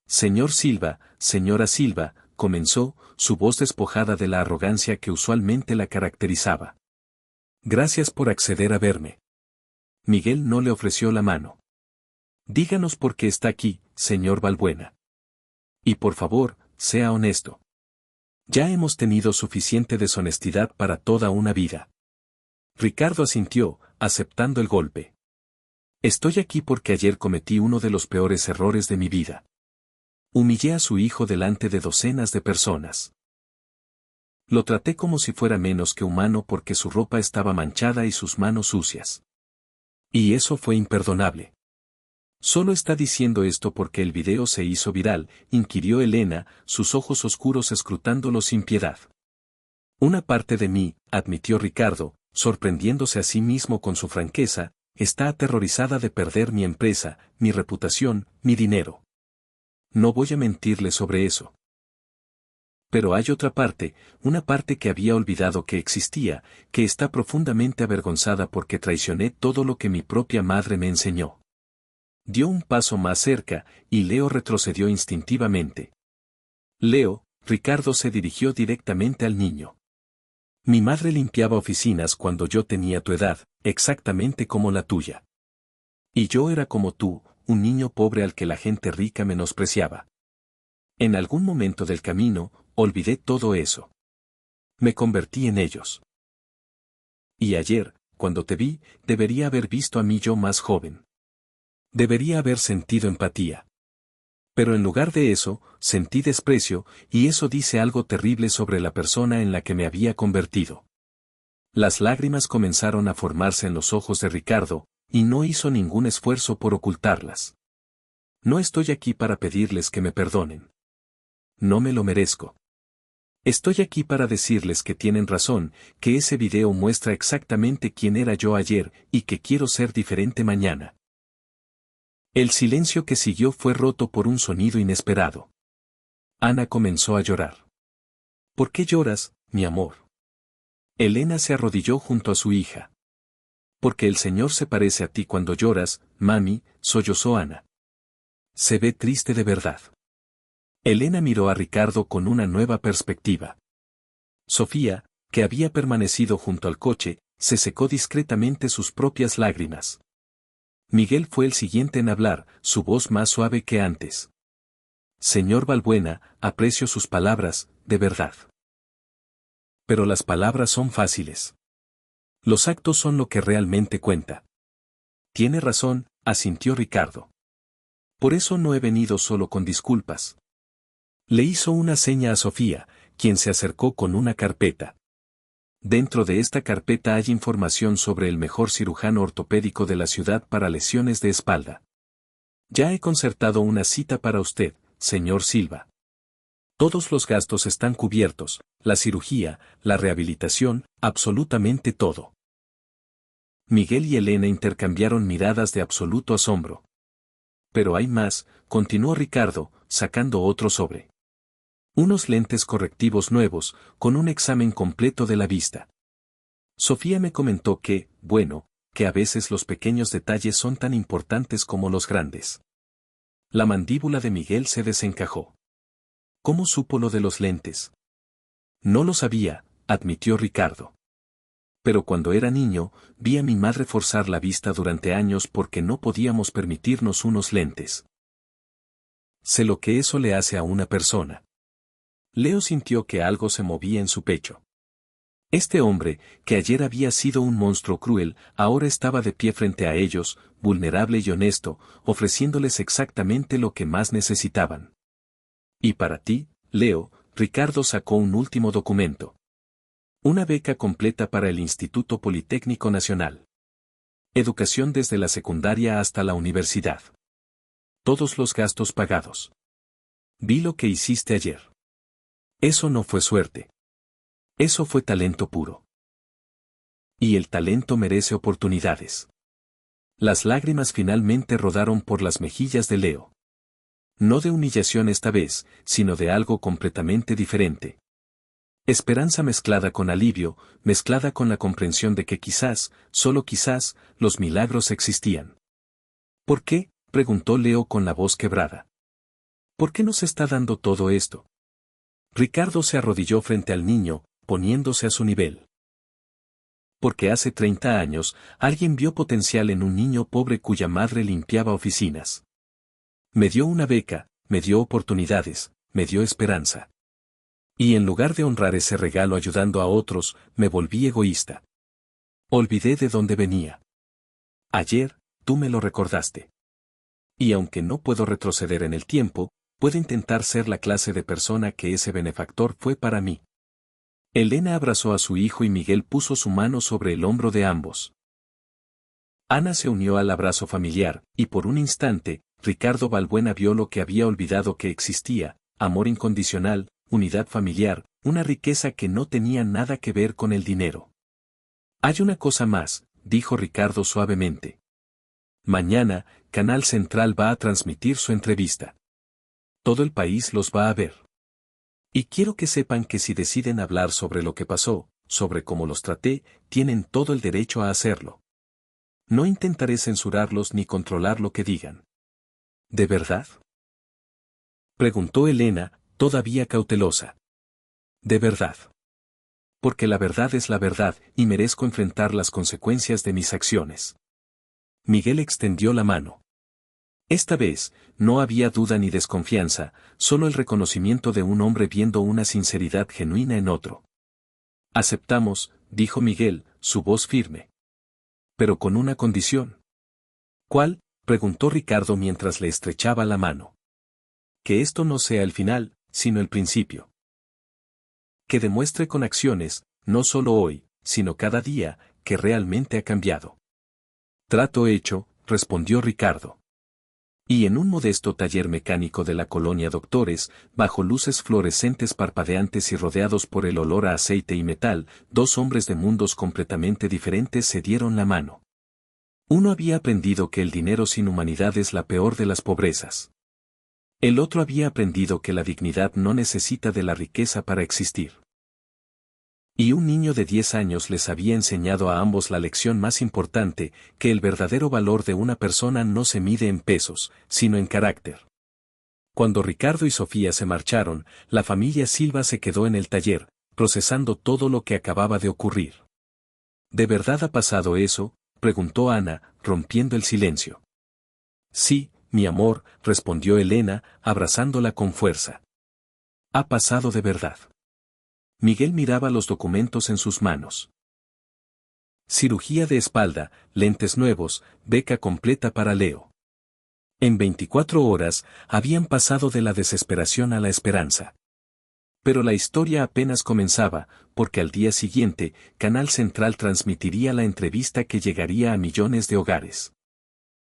Señor Silva, señora Silva, comenzó, su voz despojada de la arrogancia que usualmente la caracterizaba. Gracias por acceder a verme. Miguel no le ofreció la mano. Díganos por qué está aquí, señor Balbuena. Y por favor, sea honesto. Ya hemos tenido suficiente deshonestidad para toda una vida. Ricardo asintió, aceptando el golpe. Estoy aquí porque ayer cometí uno de los peores errores de mi vida. Humillé a su hijo delante de docenas de personas. Lo traté como si fuera menos que humano porque su ropa estaba manchada y sus manos sucias. Y eso fue imperdonable. Solo está diciendo esto porque el video se hizo viral, inquirió Elena, sus ojos oscuros escrutándolo sin piedad. Una parte de mí, admitió Ricardo, sorprendiéndose a sí mismo con su franqueza, está aterrorizada de perder mi empresa, mi reputación, mi dinero. No voy a mentirle sobre eso. Pero hay otra parte, una parte que había olvidado que existía, que está profundamente avergonzada porque traicioné todo lo que mi propia madre me enseñó. Dio un paso más cerca, y Leo retrocedió instintivamente. Leo, Ricardo se dirigió directamente al niño. Mi madre limpiaba oficinas cuando yo tenía tu edad, exactamente como la tuya. Y yo era como tú, un niño pobre al que la gente rica menospreciaba. En algún momento del camino, olvidé todo eso. Me convertí en ellos. Y ayer, cuando te vi, debería haber visto a mí yo más joven. Debería haber sentido empatía. Pero en lugar de eso, sentí desprecio, y eso dice algo terrible sobre la persona en la que me había convertido. Las lágrimas comenzaron a formarse en los ojos de Ricardo, y no hizo ningún esfuerzo por ocultarlas. No estoy aquí para pedirles que me perdonen. No me lo merezco. Estoy aquí para decirles que tienen razón, que ese video muestra exactamente quién era yo ayer, y que quiero ser diferente mañana. El silencio que siguió fue roto por un sonido inesperado. Ana comenzó a llorar. ¿Por qué lloras, mi amor? Elena se arrodilló junto a su hija. Porque el Señor se parece a ti cuando lloras, mami, sollozó Ana. Se ve triste de verdad. Elena miró a Ricardo con una nueva perspectiva. Sofía, que había permanecido junto al coche, se secó discretamente sus propias lágrimas. Miguel fue el siguiente en hablar, su voz más suave que antes. Señor Balbuena, aprecio sus palabras, de verdad. Pero las palabras son fáciles. Los actos son lo que realmente cuenta. Tiene razón, asintió Ricardo. Por eso no he venido solo con disculpas. Le hizo una seña a Sofía, quien se acercó con una carpeta. Dentro de esta carpeta hay información sobre el mejor cirujano ortopédico de la ciudad para lesiones de espalda. Ya he concertado una cita para usted, señor Silva. Todos los gastos están cubiertos, la cirugía, la rehabilitación, absolutamente todo. Miguel y Elena intercambiaron miradas de absoluto asombro. Pero hay más, continuó Ricardo, sacando otro sobre. Unos lentes correctivos nuevos, con un examen completo de la vista. Sofía me comentó que, bueno, que a veces los pequeños detalles son tan importantes como los grandes. La mandíbula de Miguel se desencajó. ¿Cómo supo lo de los lentes? No lo sabía, admitió Ricardo. Pero cuando era niño, vi a mi madre forzar la vista durante años porque no podíamos permitirnos unos lentes. Sé lo que eso le hace a una persona. Leo sintió que algo se movía en su pecho. Este hombre, que ayer había sido un monstruo cruel, ahora estaba de pie frente a ellos, vulnerable y honesto, ofreciéndoles exactamente lo que más necesitaban. Y para ti, Leo, Ricardo sacó un último documento. Una beca completa para el Instituto Politécnico Nacional. Educación desde la secundaria hasta la universidad. Todos los gastos pagados. Vi lo que hiciste ayer. Eso no fue suerte. Eso fue talento puro. Y el talento merece oportunidades. Las lágrimas finalmente rodaron por las mejillas de Leo. No de humillación esta vez, sino de algo completamente diferente. Esperanza mezclada con alivio, mezclada con la comprensión de que quizás, solo quizás, los milagros existían. ¿Por qué?, preguntó Leo con la voz quebrada. ¿Por qué nos está dando todo esto? Ricardo se arrodilló frente al niño, poniéndose a su nivel. Porque hace 30 años, alguien vio potencial en un niño pobre cuya madre limpiaba oficinas. Me dio una beca, me dio oportunidades, me dio esperanza. Y en lugar de honrar ese regalo ayudando a otros, me volví egoísta. Olvidé de dónde venía. Ayer, tú me lo recordaste. Y aunque no puedo retroceder en el tiempo, puedo intentar ser la clase de persona que ese benefactor fue para mí. Elena abrazó a su hijo y Miguel puso su mano sobre el hombro de ambos. Ana se unió al abrazo familiar, y por un instante, Ricardo Balbuena vio lo que había olvidado que existía: amor incondicional, unidad familiar, una riqueza que no tenía nada que ver con el dinero. Hay una cosa más, dijo Ricardo suavemente. Mañana, Canal Central va a transmitir su entrevista. Todo el país los va a ver. Y quiero que sepan que si deciden hablar sobre lo que pasó, sobre cómo los traté, tienen todo el derecho a hacerlo. No intentaré censurarlos ni controlar lo que digan. ¿De verdad?, preguntó Elena, todavía cautelosa. De verdad. Porque la verdad es la verdad y merezco enfrentar las consecuencias de mis acciones. Miguel extendió la mano. Esta vez, no había duda ni desconfianza, solo el reconocimiento de un hombre viendo una sinceridad genuina en otro. Aceptamos, dijo Miguel, su voz firme. Pero con una condición. ¿Cuál?, preguntó Ricardo mientras le estrechaba la mano. Que esto no sea el final, sino el principio. Que demuestre con acciones, no solo hoy, sino cada día, que realmente ha cambiado. Trato hecho, respondió Ricardo. Y en un modesto taller mecánico de la colonia Doctores, bajo luces fluorescentes parpadeantes y rodeados por el olor a aceite y metal, dos hombres de mundos completamente diferentes se dieron la mano. Uno había aprendido que el dinero sin humanidad es la peor de las pobrezas. El otro había aprendido que la dignidad no necesita de la riqueza para existir. Y un niño de 10 años les había enseñado a ambos la lección más importante, que el verdadero valor de una persona no se mide en pesos, sino en carácter. Cuando Ricardo y Sofía se marcharon, la familia Silva se quedó en el taller, procesando todo lo que acababa de ocurrir. ¿De verdad ha pasado eso?, preguntó Ana, rompiendo el silencio. Sí, mi amor, respondió Elena, abrazándola con fuerza. Ha pasado de verdad. Miguel miraba los documentos en sus manos. Cirugía de espalda, lentes nuevos, beca completa para Leo. En 24 horas, habían pasado de la desesperación a la esperanza. Pero la historia apenas comenzaba, porque al día siguiente, Canal Central transmitiría la entrevista que llegaría a millones de hogares.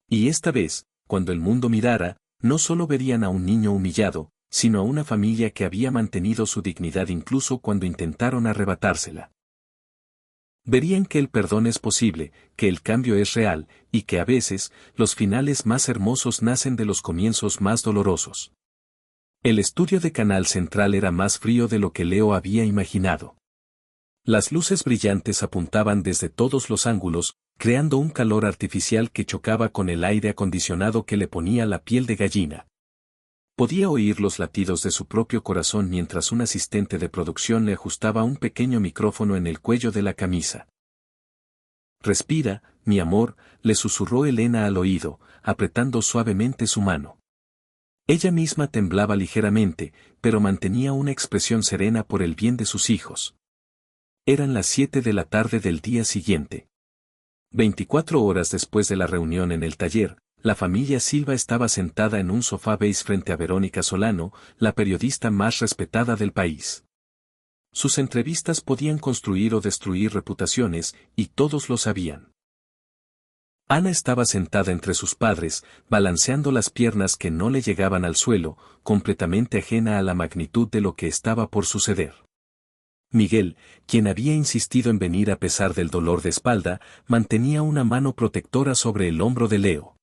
Y esta vez, cuando el mundo mirara, no solo verían a un niño humillado, sino a una familia que había mantenido su dignidad incluso cuando intentaron arrebatársela. Verían que el perdón es posible, que el cambio es real, y que a veces, los finales más hermosos nacen de los comienzos más dolorosos. El estudio de Canal Central era más frío de lo que Leo había imaginado. Las luces brillantes apuntaban desde todos los ángulos, creando un calor artificial que chocaba con el aire acondicionado que le ponía la piel de gallina. Podía oír los latidos de su propio corazón mientras un asistente de producción le ajustaba un pequeño micrófono en el cuello de la camisa. Respira, mi amor, le susurró Elena al oído, apretando suavemente su mano. Ella misma temblaba ligeramente, pero mantenía una expresión serena por el bien de sus hijos. Eran las 7 de la tarde del día siguiente. 24 horas después de la reunión en el taller, la familia Silva estaba sentada en un sofá beige frente a Verónica Solano, la periodista más respetada del país. Sus entrevistas podían construir o destruir reputaciones, y todos lo sabían. Ana estaba sentada entre sus padres, balanceando las piernas que no le llegaban al suelo, completamente ajena a la magnitud de lo que estaba por suceder. Miguel, quien había insistido en venir a pesar del dolor de espalda, mantenía una mano protectora sobre el hombro de Leo.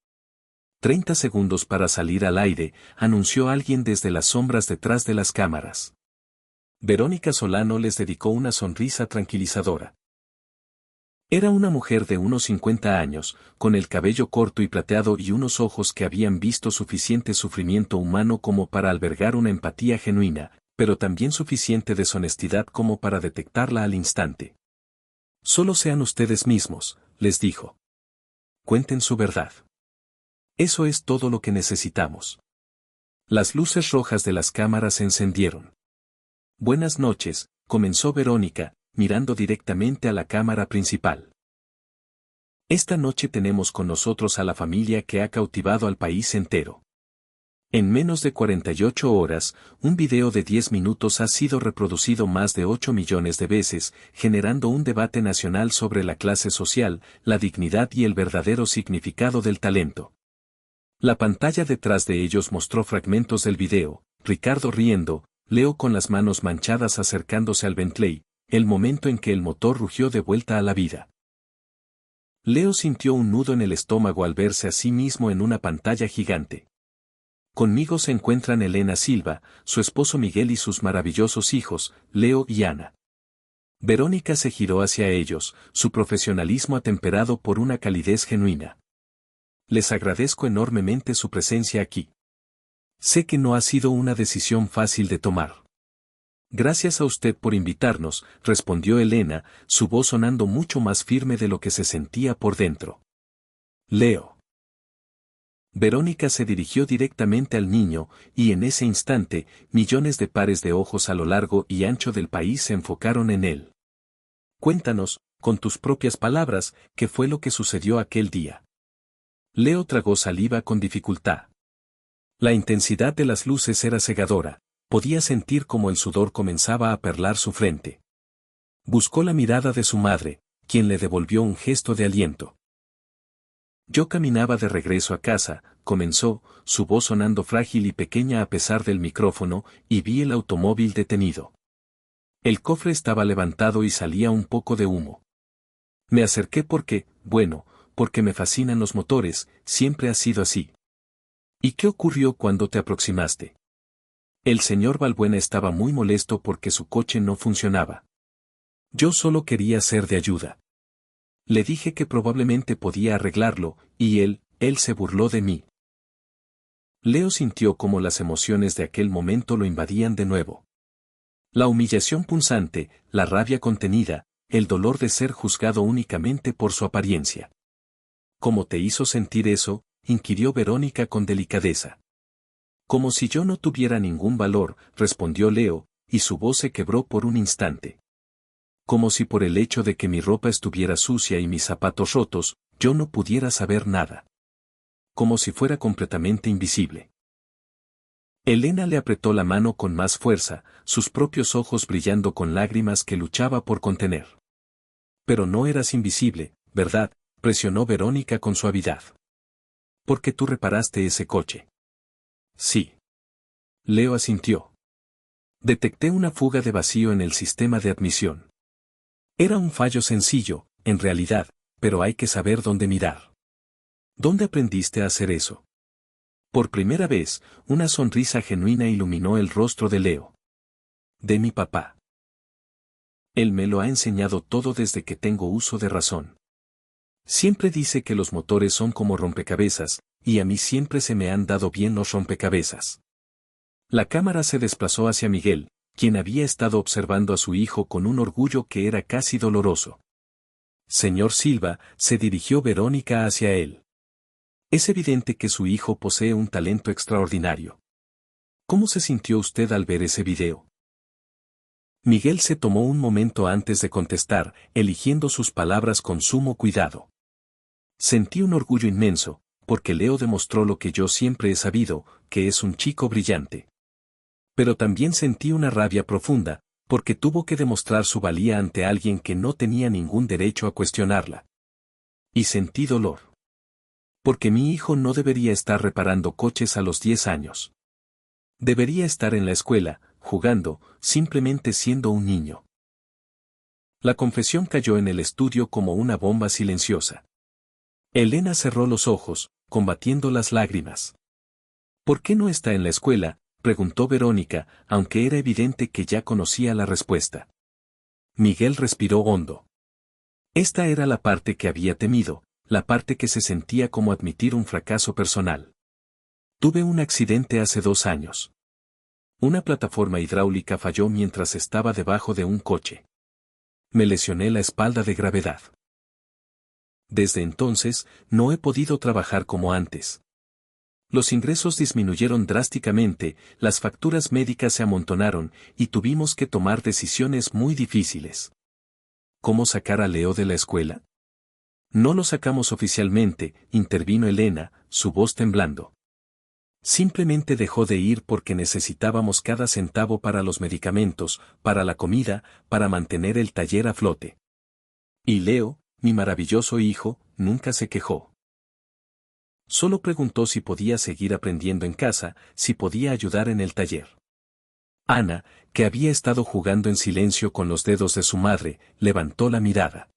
30 segundos para salir al aire, anunció alguien desde las sombras detrás de las cámaras. Verónica Solano les dedicó una sonrisa tranquilizadora. Era una mujer de unos 50 años, con el cabello corto y plateado y unos ojos que habían visto suficiente sufrimiento humano como para albergar una empatía genuina, pero también suficiente deshonestidad como para detectarla al instante. Solo sean ustedes mismos, les dijo. Cuenten su verdad. Eso es todo lo que necesitamos. Las luces rojas de las cámaras se encendieron. Buenas noches, comenzó Verónica, mirando directamente a la cámara principal. Esta noche tenemos con nosotros a la familia que ha cautivado al país entero. En menos de 48 horas, un video de 10 minutos ha sido reproducido más de 8 millones de veces, generando un debate nacional sobre la clase social, la dignidad y el verdadero significado del talento. La pantalla detrás de ellos mostró fragmentos del video, Ricardo riendo, Leo con las manos manchadas acercándose al Bentley, el momento en que el motor rugió de vuelta a la vida. Leo sintió un nudo en el estómago al verse a sí mismo en una pantalla gigante. Conmigo se encuentran Elena Silva, su esposo Miguel y sus maravillosos hijos, Leo y Ana. Verónica se giró hacia ellos, su profesionalismo atemperado por una calidez genuina. Les agradezco enormemente su presencia aquí. Sé que no ha sido una decisión fácil de tomar. Gracias a usted por invitarnos, respondió Elena, su voz sonando mucho más firme de lo que se sentía por dentro. Leo. Verónica se dirigió directamente al niño, y en ese instante, millones de pares de ojos a lo largo y ancho del país se enfocaron en él. Cuéntanos, con tus propias palabras, qué fue lo que sucedió aquel día. Leo tragó saliva con dificultad. La intensidad de las luces era cegadora, podía sentir cómo el sudor comenzaba a perlar su frente. Buscó la mirada de su madre, quien le devolvió un gesto de aliento. Yo caminaba de regreso a casa, comenzó, su voz sonando frágil y pequeña a pesar del micrófono, y vi el automóvil detenido. El cofre estaba levantado y salía un poco de humo. Me acerqué porque me fascinan los motores, siempre ha sido así. ¿Y qué ocurrió cuando te aproximaste? El señor Balbuena estaba muy molesto porque su coche no funcionaba. Yo solo quería ser de ayuda. Le dije que probablemente podía arreglarlo, y él se burló de mí. Leo sintió como las emociones de aquel momento lo invadían de nuevo. La humillación punzante, la rabia contenida, el dolor de ser juzgado únicamente por su apariencia. ¿Cómo te hizo sentir eso?, inquirió Verónica con delicadeza. Como si yo no tuviera ningún valor, respondió Leo, y su voz se quebró por un instante. Como si por el hecho de que mi ropa estuviera sucia y mis zapatos rotos, yo no pudiera saber nada. Como si fuera completamente invisible. Elena le apretó la mano con más fuerza, sus propios ojos brillando con lágrimas que luchaba por contener. Pero no eras invisible, ¿verdad?, presionó Verónica con suavidad. Porque tú reparaste ese coche. Sí. Leo asintió. Detecté una fuga de vacío en el sistema de admisión. Era un fallo sencillo, en realidad, pero hay que saber dónde mirar. ¿Dónde aprendiste a hacer eso? Por primera vez, una sonrisa genuina iluminó el rostro de Leo. De mi papá. Él me lo ha enseñado todo desde que tengo uso de razón. Siempre dice que los motores son como rompecabezas, y a mí siempre se me han dado bien los rompecabezas. La cámara se desplazó hacia Miguel, quien había estado observando a su hijo con un orgullo que era casi doloroso. Señor Silva, se dirigió Verónica hacia él. Es evidente que su hijo posee un talento extraordinario. ¿Cómo se sintió usted al ver ese video? Miguel se tomó un momento antes de contestar, eligiendo sus palabras con sumo cuidado. Sentí un orgullo inmenso, porque Leo demostró lo que yo siempre he sabido, que es un chico brillante. Pero también sentí una rabia profunda, porque tuvo que demostrar su valía ante alguien que no tenía ningún derecho a cuestionarla. Y sentí dolor. Porque mi hijo no debería estar reparando coches a los 10 años. Debería estar en la escuela, jugando, simplemente siendo un niño. La confesión cayó en el estudio como una bomba silenciosa. Elena cerró los ojos, combatiendo las lágrimas. ¿Por qué no está en la escuela?, preguntó Verónica, aunque era evidente que ya conocía la respuesta. Miguel respiró hondo. Esta era la parte que había temido, la parte que se sentía como admitir un fracaso personal. Tuve un accidente hace 2 años. Una plataforma hidráulica falló mientras estaba debajo de un coche. Me lesioné la espalda de gravedad. Desde entonces, no he podido trabajar como antes. Los ingresos disminuyeron drásticamente, las facturas médicas se amontonaron, y tuvimos que tomar decisiones muy difíciles. ¿Cómo sacar a Leo de la escuela? No lo sacamos oficialmente, intervino Elena, su voz temblando. Simplemente dejó de ir porque necesitábamos cada centavo para los medicamentos, para la comida, para mantener el taller a flote. Y Leo, mi maravilloso hijo, nunca se quejó. Solo preguntó si podía seguir aprendiendo en casa, si podía ayudar en el taller. Ana, que había estado jugando en silencio con los dedos de su madre, levantó la mirada.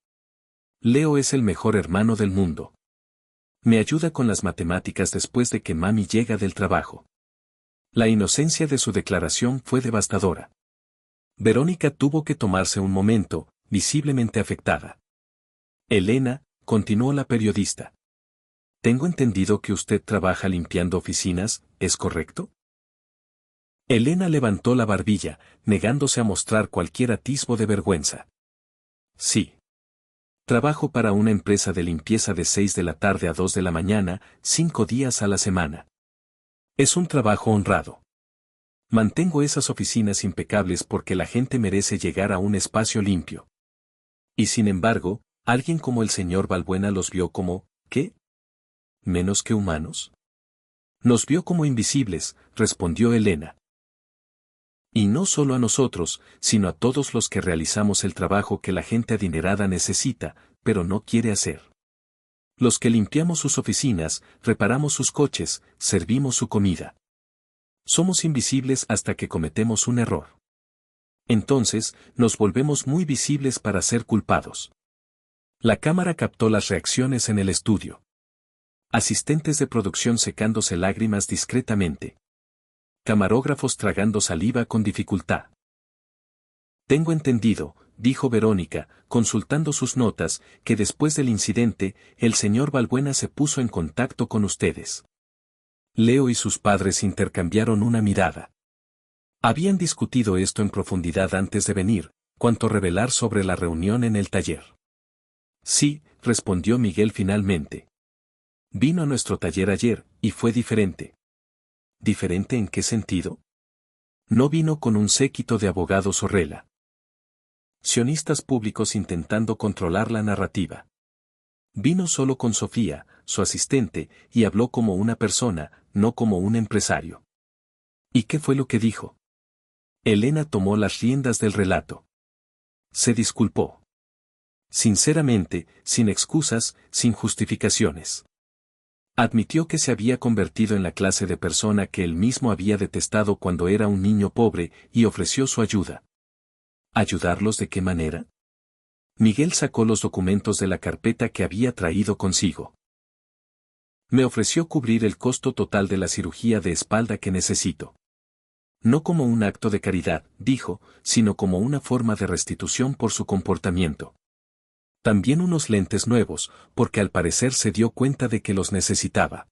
Leo es el mejor hermano del mundo. Me ayuda con las matemáticas después de que mami llega del trabajo. La inocencia de su declaración fue devastadora. Verónica tuvo que tomarse un momento, visiblemente afectada. Elena, continuó la periodista. Tengo entendido que usted trabaja limpiando oficinas, ¿es correcto? Elena levantó la barbilla, negándose a mostrar cualquier atisbo de vergüenza. Sí. Trabajo para una empresa de limpieza de 6 de la tarde a 2 de la mañana, 5 días a la semana. Es un trabajo honrado. Mantengo esas oficinas impecables porque la gente merece llegar a un espacio limpio. Y sin embargo, alguien como el señor Balbuena los vio como, ¿qué? ¿Menos que humanos? Nos vio como invisibles, respondió Elena. Y no solo a nosotros, sino a todos los que realizamos el trabajo que la gente adinerada necesita, pero no quiere hacer. Los que limpiamos sus oficinas, reparamos sus coches, servimos su comida. Somos invisibles hasta que cometemos un error. Entonces, nos volvemos muy visibles para ser culpados. La cámara captó las reacciones en el estudio. Asistentes de producción secándose lágrimas discretamente. Camarógrafos tragando saliva con dificultad. Tengo entendido, dijo Verónica, consultando sus notas, que después del incidente, el señor Balbuena se puso en contacto con ustedes. Leo y sus padres intercambiaron una mirada. Habían discutido esto en profundidad antes de venir, cuanto revelar sobre la reunión en el taller. Sí, respondió Miguel finalmente. Vino a nuestro taller ayer, y fue diferente. ¿Diferente en qué sentido? No vino con un séquito de abogados o sionistas públicos intentando controlar la narrativa. Vino solo con Sofía, su asistente, y habló como una persona, no como un empresario. ¿Y qué fue lo que dijo? Elena tomó las riendas del relato. Se disculpó. Sinceramente, sin excusas, sin justificaciones. Admitió que se había convertido en la clase de persona que él mismo había detestado cuando era un niño pobre y ofreció su ayuda. ¿Ayudarlos de qué manera? Miguel sacó los documentos de la carpeta que había traído consigo. Me ofreció cubrir el costo total de la cirugía de espalda que necesito. No como un acto de caridad, dijo, sino como una forma de restitución por su comportamiento. También unos lentes nuevos, porque al parecer se dio cuenta de que los necesitaba.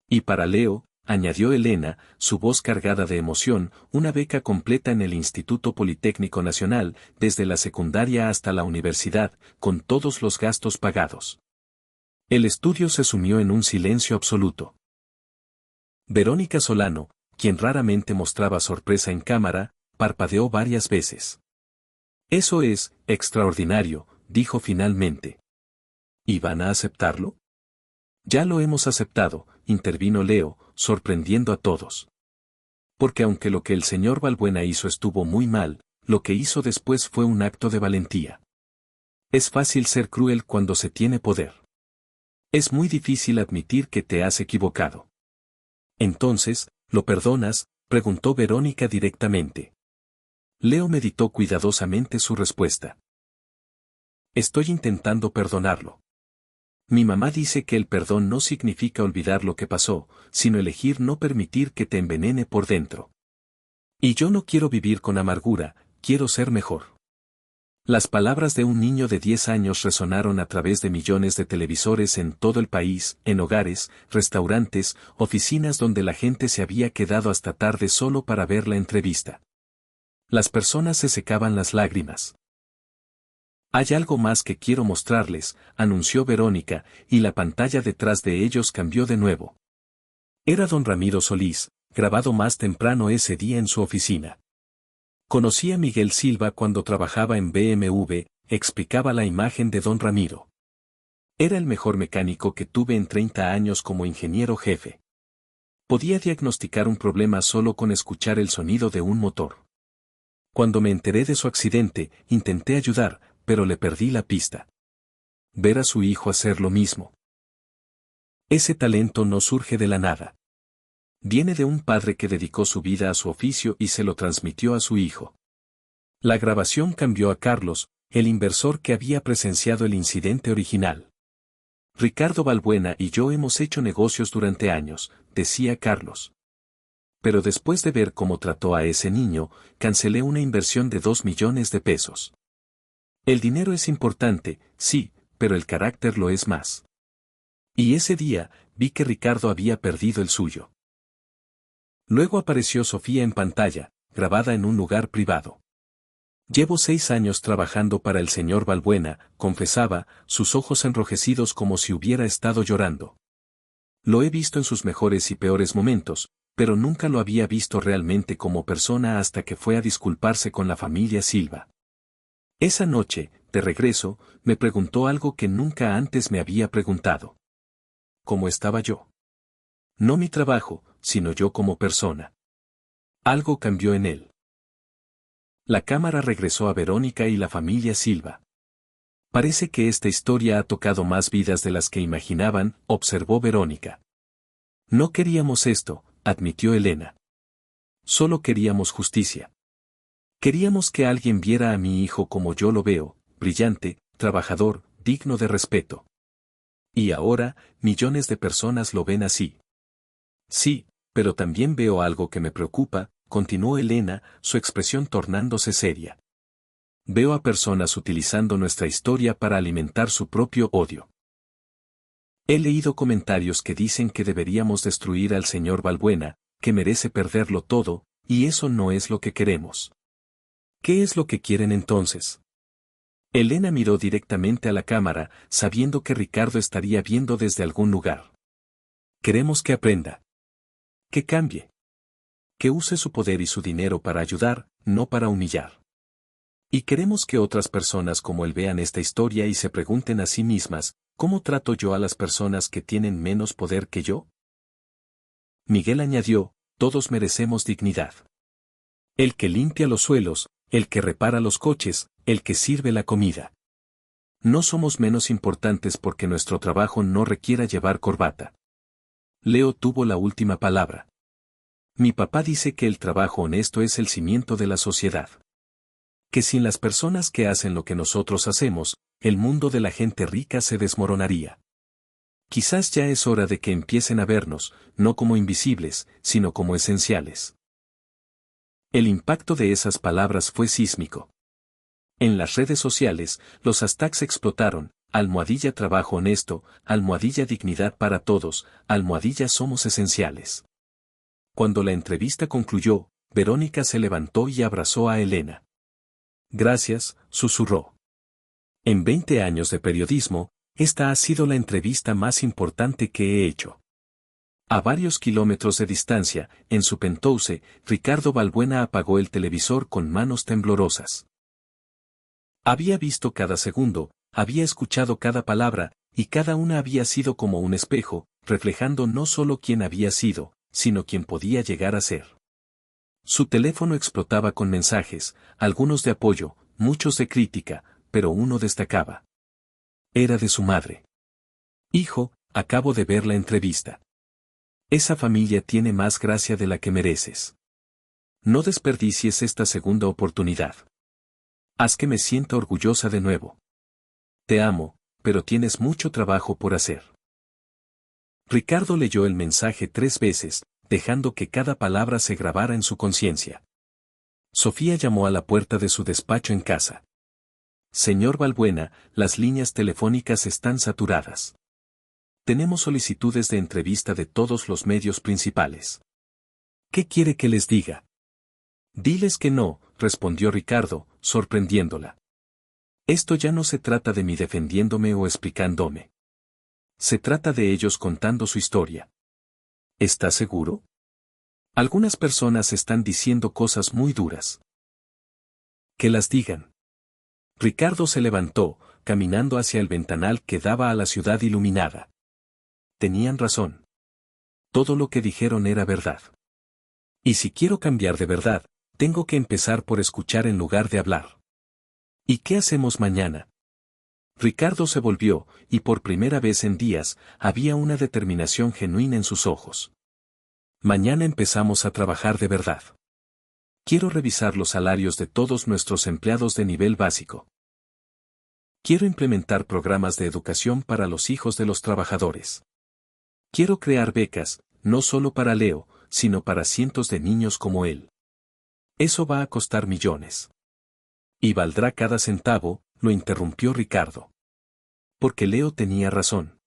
Y para Leo, añadió Elena, su voz cargada de emoción, una beca completa en el Instituto Politécnico Nacional, desde la secundaria hasta la universidad, con todos los gastos pagados. El estudio se sumió en un silencio absoluto. Verónica Solano, quien raramente mostraba sorpresa en cámara, parpadeó varias veces. Eso es extraordinario, dijo finalmente. ¿Y van a aceptarlo? Ya lo hemos aceptado, intervino Leo, sorprendiendo a todos. Porque aunque lo que el señor Balbuena hizo estuvo muy mal, lo que hizo después fue un acto de valentía. Es fácil ser cruel cuando se tiene poder. Es muy difícil admitir que te has equivocado. Entonces, ¿lo perdonas?, preguntó Verónica directamente. Leo meditó cuidadosamente su respuesta. Estoy intentando perdonarlo. Mi mamá dice que el perdón no significa olvidar lo que pasó, sino elegir no permitir que te envenene por dentro. Y yo no quiero vivir con amargura, quiero ser mejor. Las palabras de un niño de 10 años resonaron a través de millones de televisores en todo el país, en hogares, restaurantes, oficinas donde la gente se había quedado hasta tarde solo para ver la entrevista. Las personas se secaban las lágrimas. Hay algo más que quiero mostrarles, anunció Verónica, y la pantalla detrás de ellos cambió de nuevo. Era don Ramiro Solís, grabado más temprano ese día en su oficina. Conocí a Miguel Silva cuando trabajaba en BMW, explicaba la imagen de don Ramiro. Era el mejor mecánico que tuve en 30 años como ingeniero jefe. Podía diagnosticar un problema solo con escuchar el sonido de un motor. Cuando me enteré de su accidente, intenté ayudar, pero le perdí la pista. Ver a su hijo hacer lo mismo. Ese talento no surge de la nada. Viene de un padre que dedicó su vida a su oficio y se lo transmitió a su hijo. La grabación cambió a Carlos, el inversor que había presenciado el incidente original. Ricardo Balbuena y yo hemos hecho negocios durante años, decía Carlos. Pero después de ver cómo trató a ese niño, cancelé una inversión de 2 millones de pesos. El dinero es importante, sí, pero el carácter lo es más. Y ese día, vi que Ricardo había perdido el suyo. Luego apareció Sofía en pantalla, grabada en un lugar privado. Llevo 6 años trabajando para el señor Balbuena, confesaba, sus ojos enrojecidos como si hubiera estado llorando. Lo he visto en sus mejores y peores momentos, pero nunca lo había visto realmente como persona hasta que fue a disculparse con la familia Silva. Esa noche, de regreso, me preguntó algo que nunca antes me había preguntado. ¿Cómo estaba yo? No mi trabajo, sino yo como persona. Algo cambió en él. La cámara regresó a Verónica y la familia Silva. Parece que esta historia ha tocado más vidas de las que imaginaban, observó Verónica. No queríamos esto, admitió Elena. Solo queríamos justicia. Queríamos que alguien viera a mi hijo como yo lo veo, brillante, trabajador, digno de respeto. Y ahora, millones de personas lo ven así. Sí, pero también veo algo que me preocupa, continuó Elena, su expresión tornándose seria. Veo a personas utilizando nuestra historia para alimentar su propio odio. He leído comentarios que dicen que deberíamos destruir al señor Balbuena, que merece perderlo todo, y eso no es lo que queremos. ¿Qué es lo que quieren entonces? Elena miró directamente a la cámara, sabiendo que Ricardo estaría viendo desde algún lugar. Queremos que aprenda. Que cambie. Que use su poder y su dinero para ayudar, no para humillar. Y queremos que otras personas como él vean esta historia y se pregunten a sí mismas, ¿cómo trato yo a las personas que tienen menos poder que yo? Miguel añadió, todos merecemos dignidad. El que limpia los suelos, el que repara los coches, el que sirve la comida. No somos menos importantes porque nuestro trabajo no requiera llevar corbata. Leo tuvo la última palabra. Mi papá dice que el trabajo honesto es el cimiento de la sociedad. Que sin las personas que hacen lo que nosotros hacemos, el mundo de la gente rica se desmoronaría. Quizás ya es hora de que empiecen a vernos, no como invisibles, sino como esenciales. El impacto de esas palabras fue sísmico. En las redes sociales, los hashtags explotaron, almohadilla trabajo honesto, almohadilla dignidad para todos, almohadilla somos esenciales. Cuando la entrevista concluyó, Verónica se levantó y abrazó a Elena. Gracias, susurró. En 20 años de periodismo, esta ha sido la entrevista más importante que he hecho. A varios kilómetros de distancia, en su penthouse, Ricardo Balbuena apagó el televisor con manos temblorosas. Había visto cada segundo, había escuchado cada palabra, y cada una había sido como un espejo, reflejando no solo quién había sido, sino quién podía llegar a ser. Su teléfono explotaba con mensajes, algunos de apoyo, muchos de crítica, pero uno destacaba. Era de su madre. Hijo, acabo de ver la entrevista. Esa familia tiene más gracia de la que mereces. No desperdicies esta segunda oportunidad. Haz que me sienta orgullosa de nuevo. Te amo, pero tienes mucho trabajo por hacer. Ricardo leyó el mensaje 3 veces, dejando que cada palabra se grabara en su conciencia. Sofía llamó a la puerta de su despacho en casa. Señor Balbuena, las líneas telefónicas están saturadas. Tenemos solicitudes de entrevista de todos los medios principales. ¿Qué quiere que les diga? Diles que no, respondió Ricardo, sorprendiéndola. Esto ya no se trata de mí defendiéndome o explicándome. Se trata de ellos contando su historia. ¿Estás seguro? Algunas personas están diciendo cosas muy duras. Que las digan. Ricardo se levantó, caminando hacia el ventanal que daba a la ciudad iluminada. Tenían razón. Todo lo que dijeron era verdad. Y si quiero cambiar de verdad, tengo que empezar por escuchar en lugar de hablar. ¿Y qué hacemos mañana? Ricardo se volvió, y por primera vez en días, había una determinación genuina en sus ojos. Mañana empezamos a trabajar de verdad. Quiero revisar los salarios de todos nuestros empleados de nivel básico. Quiero implementar programas de educación para los hijos de los trabajadores. Quiero crear becas, no solo para Leo, sino para cientos de niños como él. Eso va a costar millones. Y valdrá cada centavo, lo interrumpió Ricardo. Porque Leo tenía razón.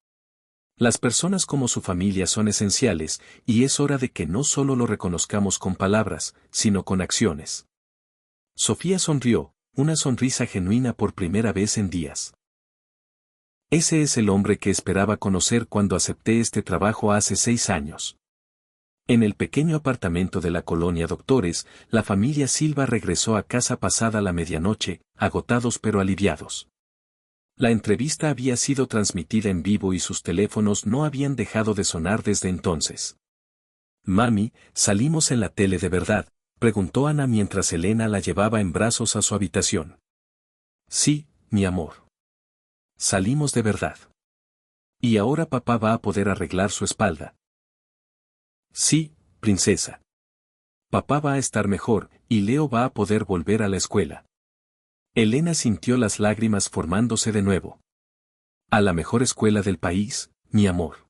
Las personas como su familia son esenciales, y es hora de que no solo lo reconozcamos con palabras, sino con acciones. Sofía sonrió, una sonrisa genuina por primera vez en días. Ese es el hombre que esperaba conocer cuando acepté este trabajo hace 6 años. En el pequeño apartamento de la colonia Doctores, la familia Silva regresó a casa pasada la medianoche, agotados pero aliviados. La entrevista había sido transmitida en vivo y sus teléfonos no habían dejado de sonar desde entonces. Mami, ¿salimos en la tele de verdad?, preguntó Ana mientras Elena la llevaba en brazos a su habitación. Sí, mi amor. Salimos de verdad. Y ahora papá va a poder arreglar su espalda. Sí, princesa. Papá va a estar mejor, y Leo va a poder volver a la escuela. Elena sintió las lágrimas formándose de nuevo. A la mejor escuela del país, mi amor.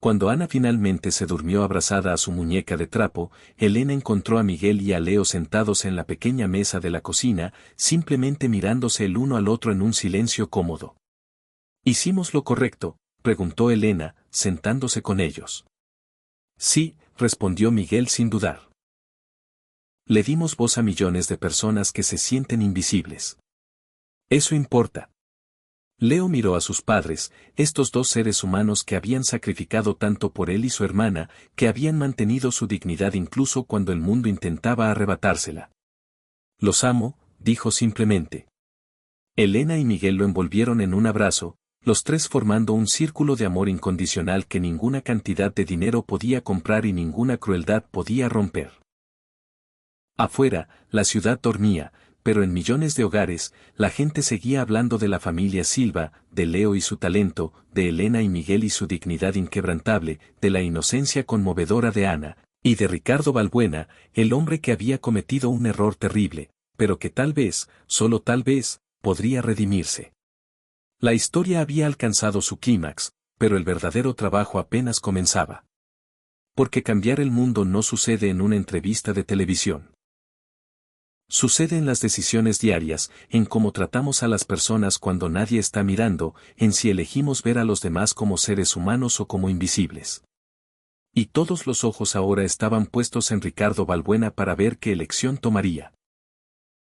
Cuando Ana finalmente se durmió abrazada a su muñeca de trapo, Elena encontró a Miguel y a Leo sentados en la pequeña mesa de la cocina, simplemente mirándose el uno al otro en un silencio cómodo. ¿Hicimos lo correcto?, preguntó Elena, sentándose con ellos. Sí, respondió Miguel sin dudar. Le dimos voz a millones de personas que se sienten invisibles. Eso importa. Leo miró a sus padres, estos dos seres humanos que habían sacrificado tanto por él y su hermana, que habían mantenido su dignidad incluso cuando el mundo intentaba arrebatársela. Los amo, dijo simplemente. Elena y Miguel lo envolvieron en un abrazo, los tres formando un círculo de amor incondicional que ninguna cantidad de dinero podía comprar y ninguna crueldad podía romper. Afuera, la ciudad dormía, pero en millones de hogares, la gente seguía hablando de la familia Silva, de Leo y su talento, de Elena y Miguel y su dignidad inquebrantable, de la inocencia conmovedora de Ana, y de Ricardo Balbuena, el hombre que había cometido un error terrible, pero que tal vez, solo tal vez, podría redimirse. La historia había alcanzado su clímax, pero el verdadero trabajo apenas comenzaba. Porque cambiar el mundo no sucede en una entrevista de televisión. Sucede en las decisiones diarias, en cómo tratamos a las personas cuando nadie está mirando, en si elegimos ver a los demás como seres humanos o como invisibles. Y todos los ojos ahora estaban puestos en Ricardo Balbuena para ver qué elección tomaría.